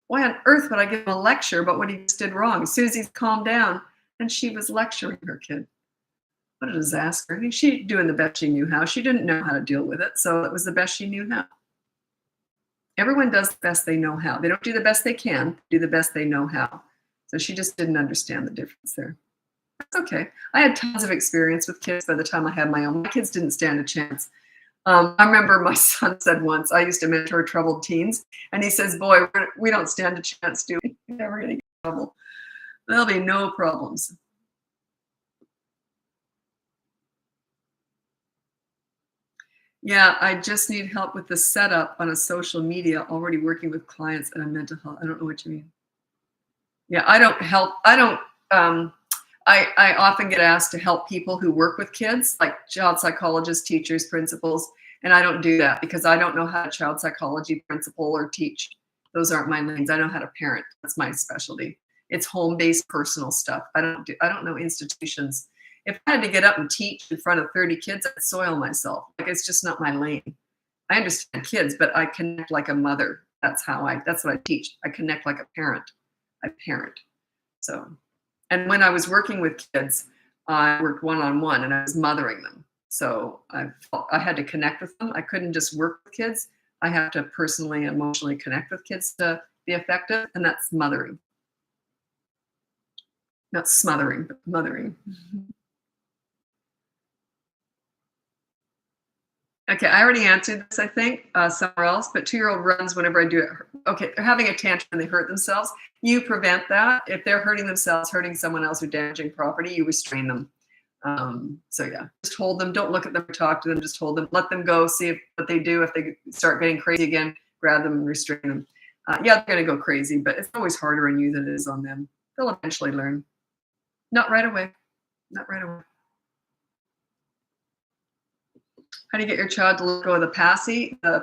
Why on earth would I give him a lecture about what he just did wrong? As soon as he's calmed down, and she was lecturing her kid. What a disaster. I mean, she doing the best she knew how. She didn't know how to deal with it, so it was the best she knew how. Everyone does the best they know how. They don't do the best they can, do the best they know how. So she just didn't understand the difference there. That's okay. I had tons of experience with kids by the time I had my own. My kids didn't stand a chance. I remember my son said once, I used to mentor troubled teens, and he says, boy, we don't stand a chance, do we? We're never going to get in trouble. There'll be no problems. Yeah, I just need help with the setup on a social media, already working with clients and mental health. I don't know what you mean. Yeah, I don't help. I often get asked to help people who work with kids, like child psychologists, teachers, principals, and I don't do that because I don't know how to child psychology, principal, or teach. Those aren't my lanes. I know how to parent. That's my specialty. It's home-based personal stuff. I don't know institutions. If I had to get up and teach in front of 30 kids, I'd soil myself. Like, it's just not my lane. I understand kids, but I connect like a mother. That's what I teach. I connect like a parent. I parent. So, and when I was working with kids, I worked one-on-one and I was mothering them. So I had to connect with them. I couldn't just work with kids. I have to personally, emotionally connect with kids to be effective, and that's mothering. Not smothering, but mothering. Okay, I already answered this, I think, somewhere else, but 2-year-old runs whenever I do it. Okay, they're having a tantrum and they hurt themselves. You prevent that. If they're hurting themselves, hurting someone else, or damaging property, you restrain them. So yeah, just hold them. Don't look at them or talk to them. Just hold them. Let them go. See what they do. If they start getting crazy again, grab them and restrain them. Yeah, they're going to go crazy, but it's always harder on you than it is on them. They'll eventually learn. Not right away. Not right away. How do you get your child to let go of the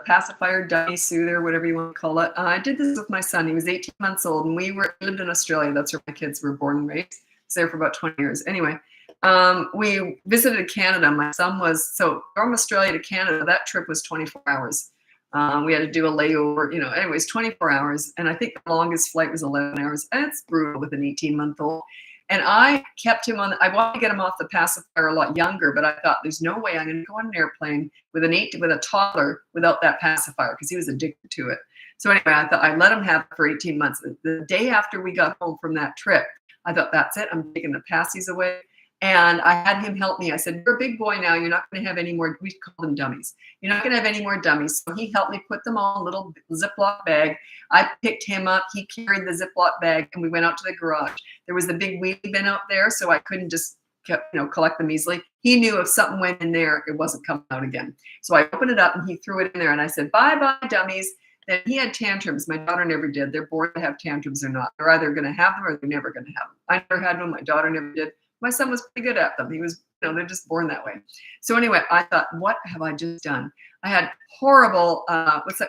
pacifier, dummy, soother, whatever you want to call it? I did this with my son. He was 18 months old, and we lived in Australia. That's where my kids were born and raised. I was there for about 20 years. Anyway, we visited Canada. My son was, so from Australia to Canada, that trip was 24 hours. We had to do a layover, anyways, 24 hours. And I think the longest flight was 11 hours. And it's brutal with an 18-month-old. And I kept him on, I wanted to get him off the pacifier a lot younger, but I thought there's no way I'm going to go on an airplane with a toddler without that pacifier, because he was addicted to it. So anyway, I thought I'd let him have it for 18 months. The day after we got home from that trip, I thought, that's it. I'm taking the passies away. And I had him help me. I said, you're a big boy now. You're not going to have any more, we call them dummies. You're not going to have any more dummies. So he helped me put them all in a little Ziploc bag. I picked him up. He carried the Ziploc bag, and we went out to the garage. There was the big wheelie bin out there, so I couldn't just collect them easily. He knew if something went in there, it wasn't coming out again. So I opened it up, and he threw it in there, and I said, bye-bye, dummies. Then he had tantrums. My daughter never did. They're born to have tantrums or not. They're either going to have them or they're never going to have them. I never had one. My daughter never did. My son was pretty good at them. He was, they're just born that way. So anyway, I thought, what have I just done? I had horrible,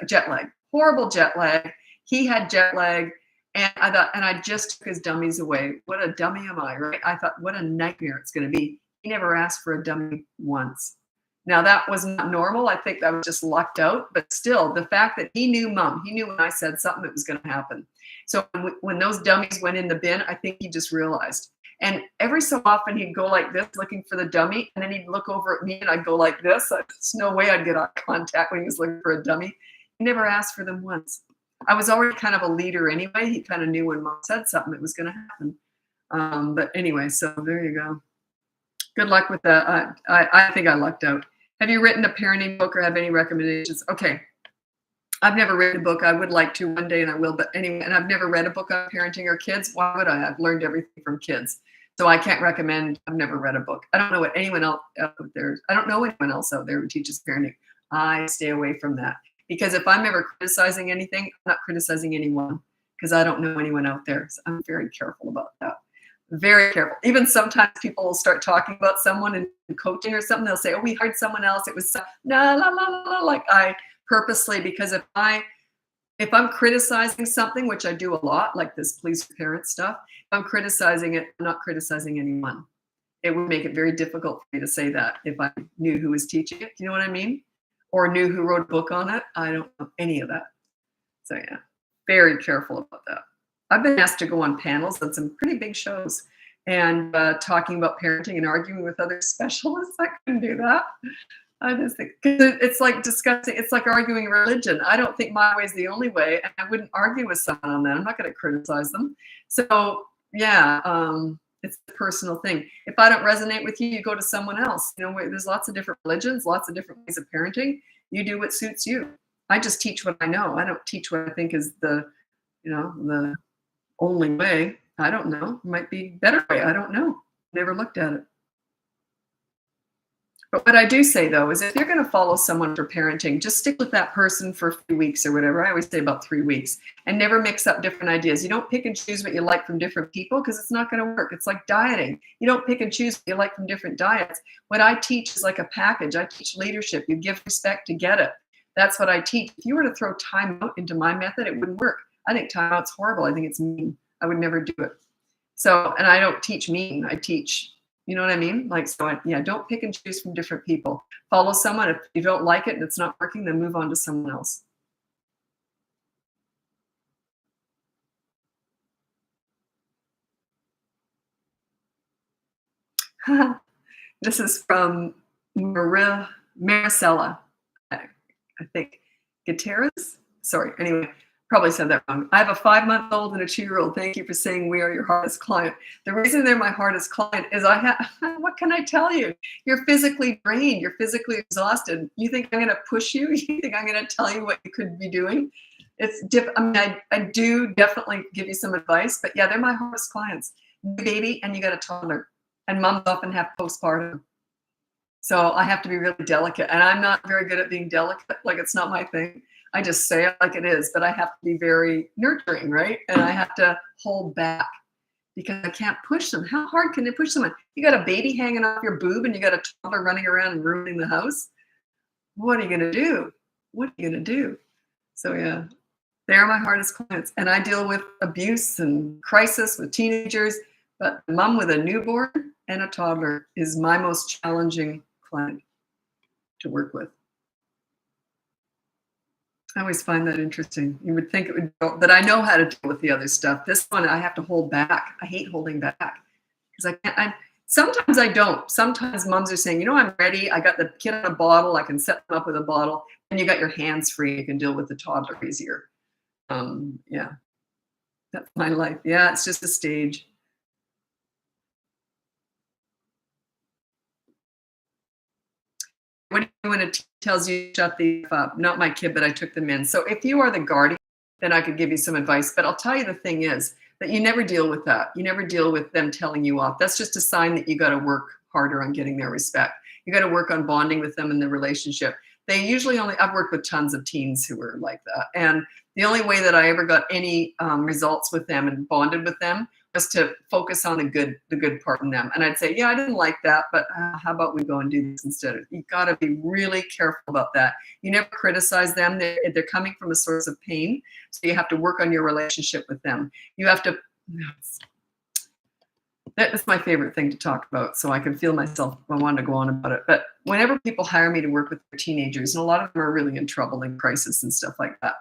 jet lag. Horrible jet lag. He had jet lag. And I thought, and I just took his dummies away. What a dummy am I, right? I thought, what a nightmare it's going to be. He never asked for a dummy once. Now that was not normal. I think that was just lucked out, but still the fact that he knew mom, he knew when I said something, it was going to happen. So when those dummies went in the bin, I think he just realized. And every so often he'd go like this, looking for the dummy, and then he'd look over at me and I'd go like this. There's no way I'd get eye contact when he was looking for a dummy. He never asked for them once. I was already kind of a leader anyway. He kind of knew when mom said something, it was going to happen. But anyway, so there you go. Good luck with that. I think I lucked out. Have you written a parenting book or have any recommendations? Okay. I've never read a book. I would like to one day and I will, but anyway, and I've never read a book on parenting or kids. Why would I? I've learned everything from kids. So I can't recommend, I've never read a book. I don't know what anyone else out there, I don't know anyone else out there who teaches parenting. I stay away from that because if I'm ever criticizing anything, I'm not criticizing anyone because I don't know anyone out there. So I'm very careful about that. Very careful. Even sometimes people will start talking about someone in coaching or something. They'll say, oh, we hired someone else. It was no, la, la, la, la. Like I purposely, because if I'm criticizing something, which I do a lot, like this please parent stuff, if I'm criticizing it, I'm not criticizing anyone. It would make it very difficult for me to say that if I knew who was teaching it. Do you know what I mean? Or knew who wrote a book on it. I don't know any of that. So yeah, very careful about that. I've been asked to go on panels on some pretty big shows and talking about parenting and arguing with other specialists. I couldn't do that. I just think it's like discussing, it's like arguing religion. I don't think my way is the only way, and I wouldn't argue with someone on that. I'm not going to criticize them. So yeah, it's a personal thing. If I don't resonate with you, you go to someone else. You know, there's lots of different religions, lots of different ways of parenting. You do what suits you. I just teach what I know. I don't teach what I think is the only way. I don't know. It might be a better way. I don't know. Never looked at it. But what I do say, though, is if you're going to follow someone for parenting, just stick with that person for a few weeks or whatever. I always say about 3 weeks, and never mix up different ideas. You don't pick and choose what you like from different people because it's not going to work. It's like dieting. You don't pick and choose what you like from different diets. What I teach is like a package. I teach leadership. You give respect to get it. That's what I teach. If you were to throw time out into my method, it wouldn't work. I think time out's horrible. I think it's mean. I would never do it. So, and I don't teach mean. I teach, you know what I mean? Like, so yeah, don't pick and choose from different people. Follow someone. If you don't like it and it's not working, then move on to someone else. This is from Maricela, I think. Gutierrez? Sorry, anyway, probably said that wrong. I have a 5-month-old and a 2-year-old. Thank you for saying we are your hardest client. The reason they're my hardest client is what can I tell you? You're physically drained. You're physically exhausted. You think I'm going to push you? You think I'm going to tell you what you could be doing? It's I mean, I do definitely give you some advice, but yeah, they're my hardest clients. New baby and you got a toddler. And moms often have postpartum. So I have to be really delicate. And I'm not very good at being delicate. Like, it's not my thing. I just say it like it is, but I have to be very nurturing, right? And I have to hold back because I can't push them. How hard can they push someone? You got a baby hanging off your boob and you got a toddler running around and ruining the house. What are you going to do? What are you going to do? So yeah, they're my hardest clients. And I deal with abuse and crisis with teenagers, but a mom with a newborn and a toddler is my most challenging client to work with. I always find that interesting. You would think it would go, that I know how to deal with the other stuff. This one I have to hold back. I hate holding back because I can't. Sometimes I don't. Sometimes moms are saying, you know, I'm ready. I got the kid on a bottle. I can set them up with a bottle. And you got your hands free. You can deal with the toddler easier. Yeah, that's my life. Yeah, it's just a stage. What do you do when a tells you shut the F up? Not my kid, but I took them in. So if you are the guardian, then I could give you some advice. But I'll tell you the thing is that you never deal with that. You never deal with them telling you off. That's just a sign that you got to work harder on getting their respect. You got to work on bonding with them in the relationship. They usually I've worked with tons of teens who were like that. And the only way that I ever got any results with them and bonded with them was to focus on the good part in them. And I'd say, yeah, I didn't like that, but how about we go and do this instead? You got to be really careful about that. You never criticize them. They're coming from a source of pain. So you have to work on your relationship with them. You have to, That's my favorite thing to talk about, so I can feel myself. I want to go on about it. But whenever people hire me to work with their teenagers, and a lot of them are really in trouble and crisis and stuff like that,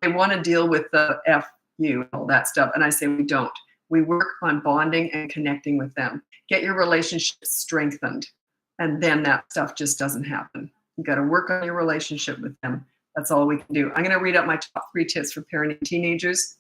they want to deal with the FU and all that stuff. And I say, we don't. We work on bonding and connecting with them. Get your relationship strengthened. And then that stuff just doesn't happen. You got to work on your relationship with them. That's all we can do. I'm going to read out my top 3 tips for parenting teenagers.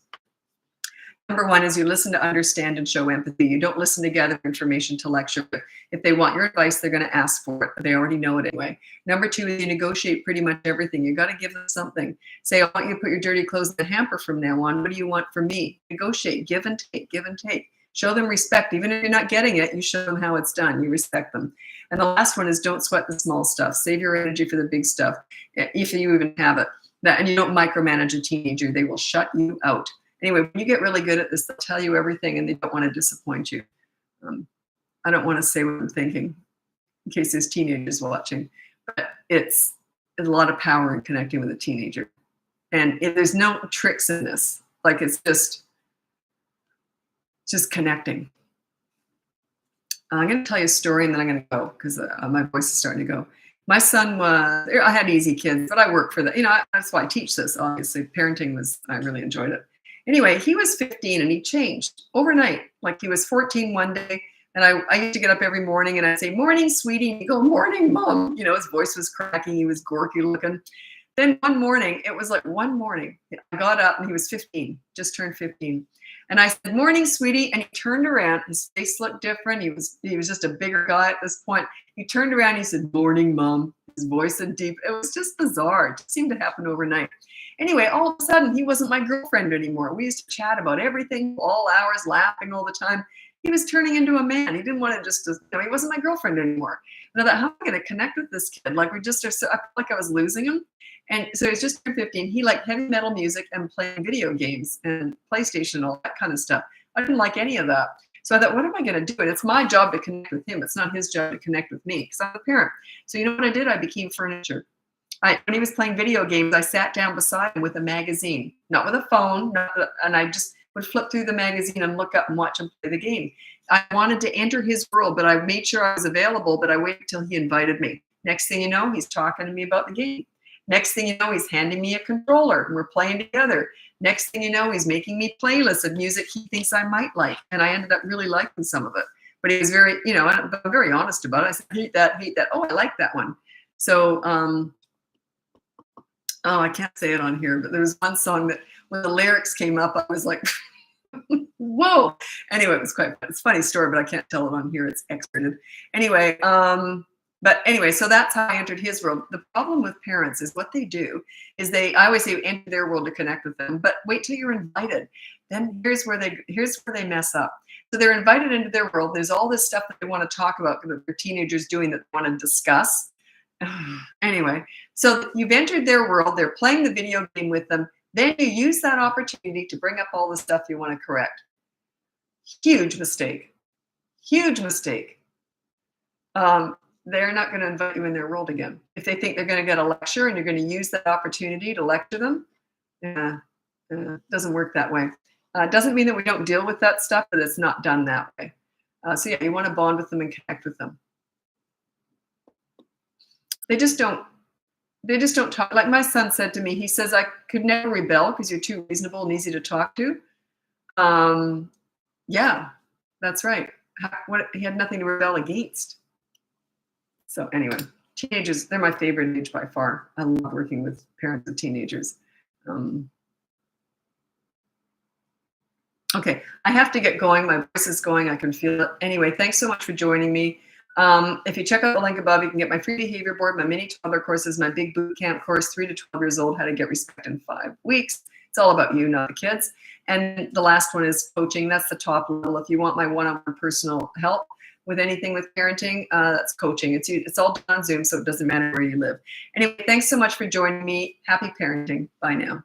Number 1 is you listen to understand and show empathy. You don't listen to gather information to lecture. If they want your advice, they're going to ask for it. They already know it anyway. Number 2 is you negotiate pretty much everything. You got to give them something. Say, I want you to put your dirty clothes in the hamper from now on. What do you want from me? Negotiate, give and take, give and take. Show them respect. Even if you're not getting it, you show them how it's done. You respect them. And the last one is don't sweat the small stuff. Save your energy for the big stuff, if you even have it. And you don't micromanage a teenager. They will shut you out. Anyway, when you get really good at this, they'll tell you everything and they don't want to disappoint you. I don't want to say what I'm thinking in case there's teenagers watching, but it's a lot of power in connecting with a teenager. And there's no tricks in this. Like it's just connecting. I'm going to tell you a story and then I'm going to go because my voice is starting to go. My son was, I had easy kids, but I worked for that. That's why I teach this, obviously. Parenting I really enjoyed it. Anyway, he was 15 and he changed overnight. Like he was 14 one day and I used to get up every morning and I'd say, morning, sweetie. And he'd go, morning, mom. His voice was cracking. He was gorky looking. Then one morning, it was like one morning, I got up and he was 15, just turned 15. And I said, morning, sweetie. And he turned around. His face looked different. He was just a bigger guy at this point. He turned around. He said, morning, mom. His voice and deep. It was just bizarre. It seemed to happen overnight. Anyway, all of a sudden, he wasn't my girlfriend anymore. We used to chat about everything, all hours, laughing all the time. He was turning into a man. He didn't want to he wasn't my girlfriend anymore. And I thought, how am I going to connect with this kid? Like I felt like I was losing him. And so he's just turned 15. He liked heavy metal music and playing video games and PlayStation and all that kind of stuff. I didn't like any of that. So I thought, what am I going to do? And it's my job to connect with him. It's not his job to connect with me because I'm a parent. So you know what I did? I became furniture. When he was playing video games, I sat down beside him with a magazine, not with a phone, and I just would flip through the magazine and look up and watch him play the game. I wanted to enter his world, but I made sure I was available, but I waited till he invited me. Next thing you know, he's talking to me about the game. Next thing you know, he's handing me a controller and we're playing together. Next thing you know, he's making me playlists of music he thinks I might like. And I ended up really liking some of it. But he was very, I'm very honest about it. I said, hate that. Oh, I like that one. So, I can't say it on here, but there was one song that when the lyrics came up, I was like, whoa. Anyway, it's a funny story, but I can't tell it on here. It's X-rated. Anyway, so that's how I entered his world. The problem with parents is what they do is I always say enter their world to connect with them, but wait till you're invited. Then here's where they mess up. So they're invited into their world. There's all this stuff that they want to talk about that their teenagers doing that they want to discuss. Anyway, so you've entered their world. They're playing the video game with them. Then you use that opportunity to bring up all the stuff you want to correct. Huge mistake. Huge mistake. They're not going to invite you in their world again. If they think they're going to get a lecture and you're going to use that opportunity to lecture them, doesn't work that way. Doesn't mean that we don't deal with that stuff, but it's not done that way. So yeah, you want to bond with them and connect with them. They just don't talk. Like my son said to me, he says, I could never rebel because you're too reasonable and easy to talk to. Yeah, that's right. He had nothing to rebel against. So anyway, teenagers, they're my favorite age by far. I love working with parents of teenagers. Okay, I have to get going. My voice is going. I can feel it. Anyway, thanks so much for joining me. If you check out the link above, you can get my free behavior board, my mini toddler courses, my big boot camp course, 3 to 12 years old, how to get respect in 5 weeks. It's all about you, not the kids. And the last one is coaching. That's the top level. If you want my one-on-one personal help with anything with parenting, that's coaching. It's all done on Zoom, so it doesn't matter where you live. Anyway, thanks so much for joining me. Happy parenting. Bye now.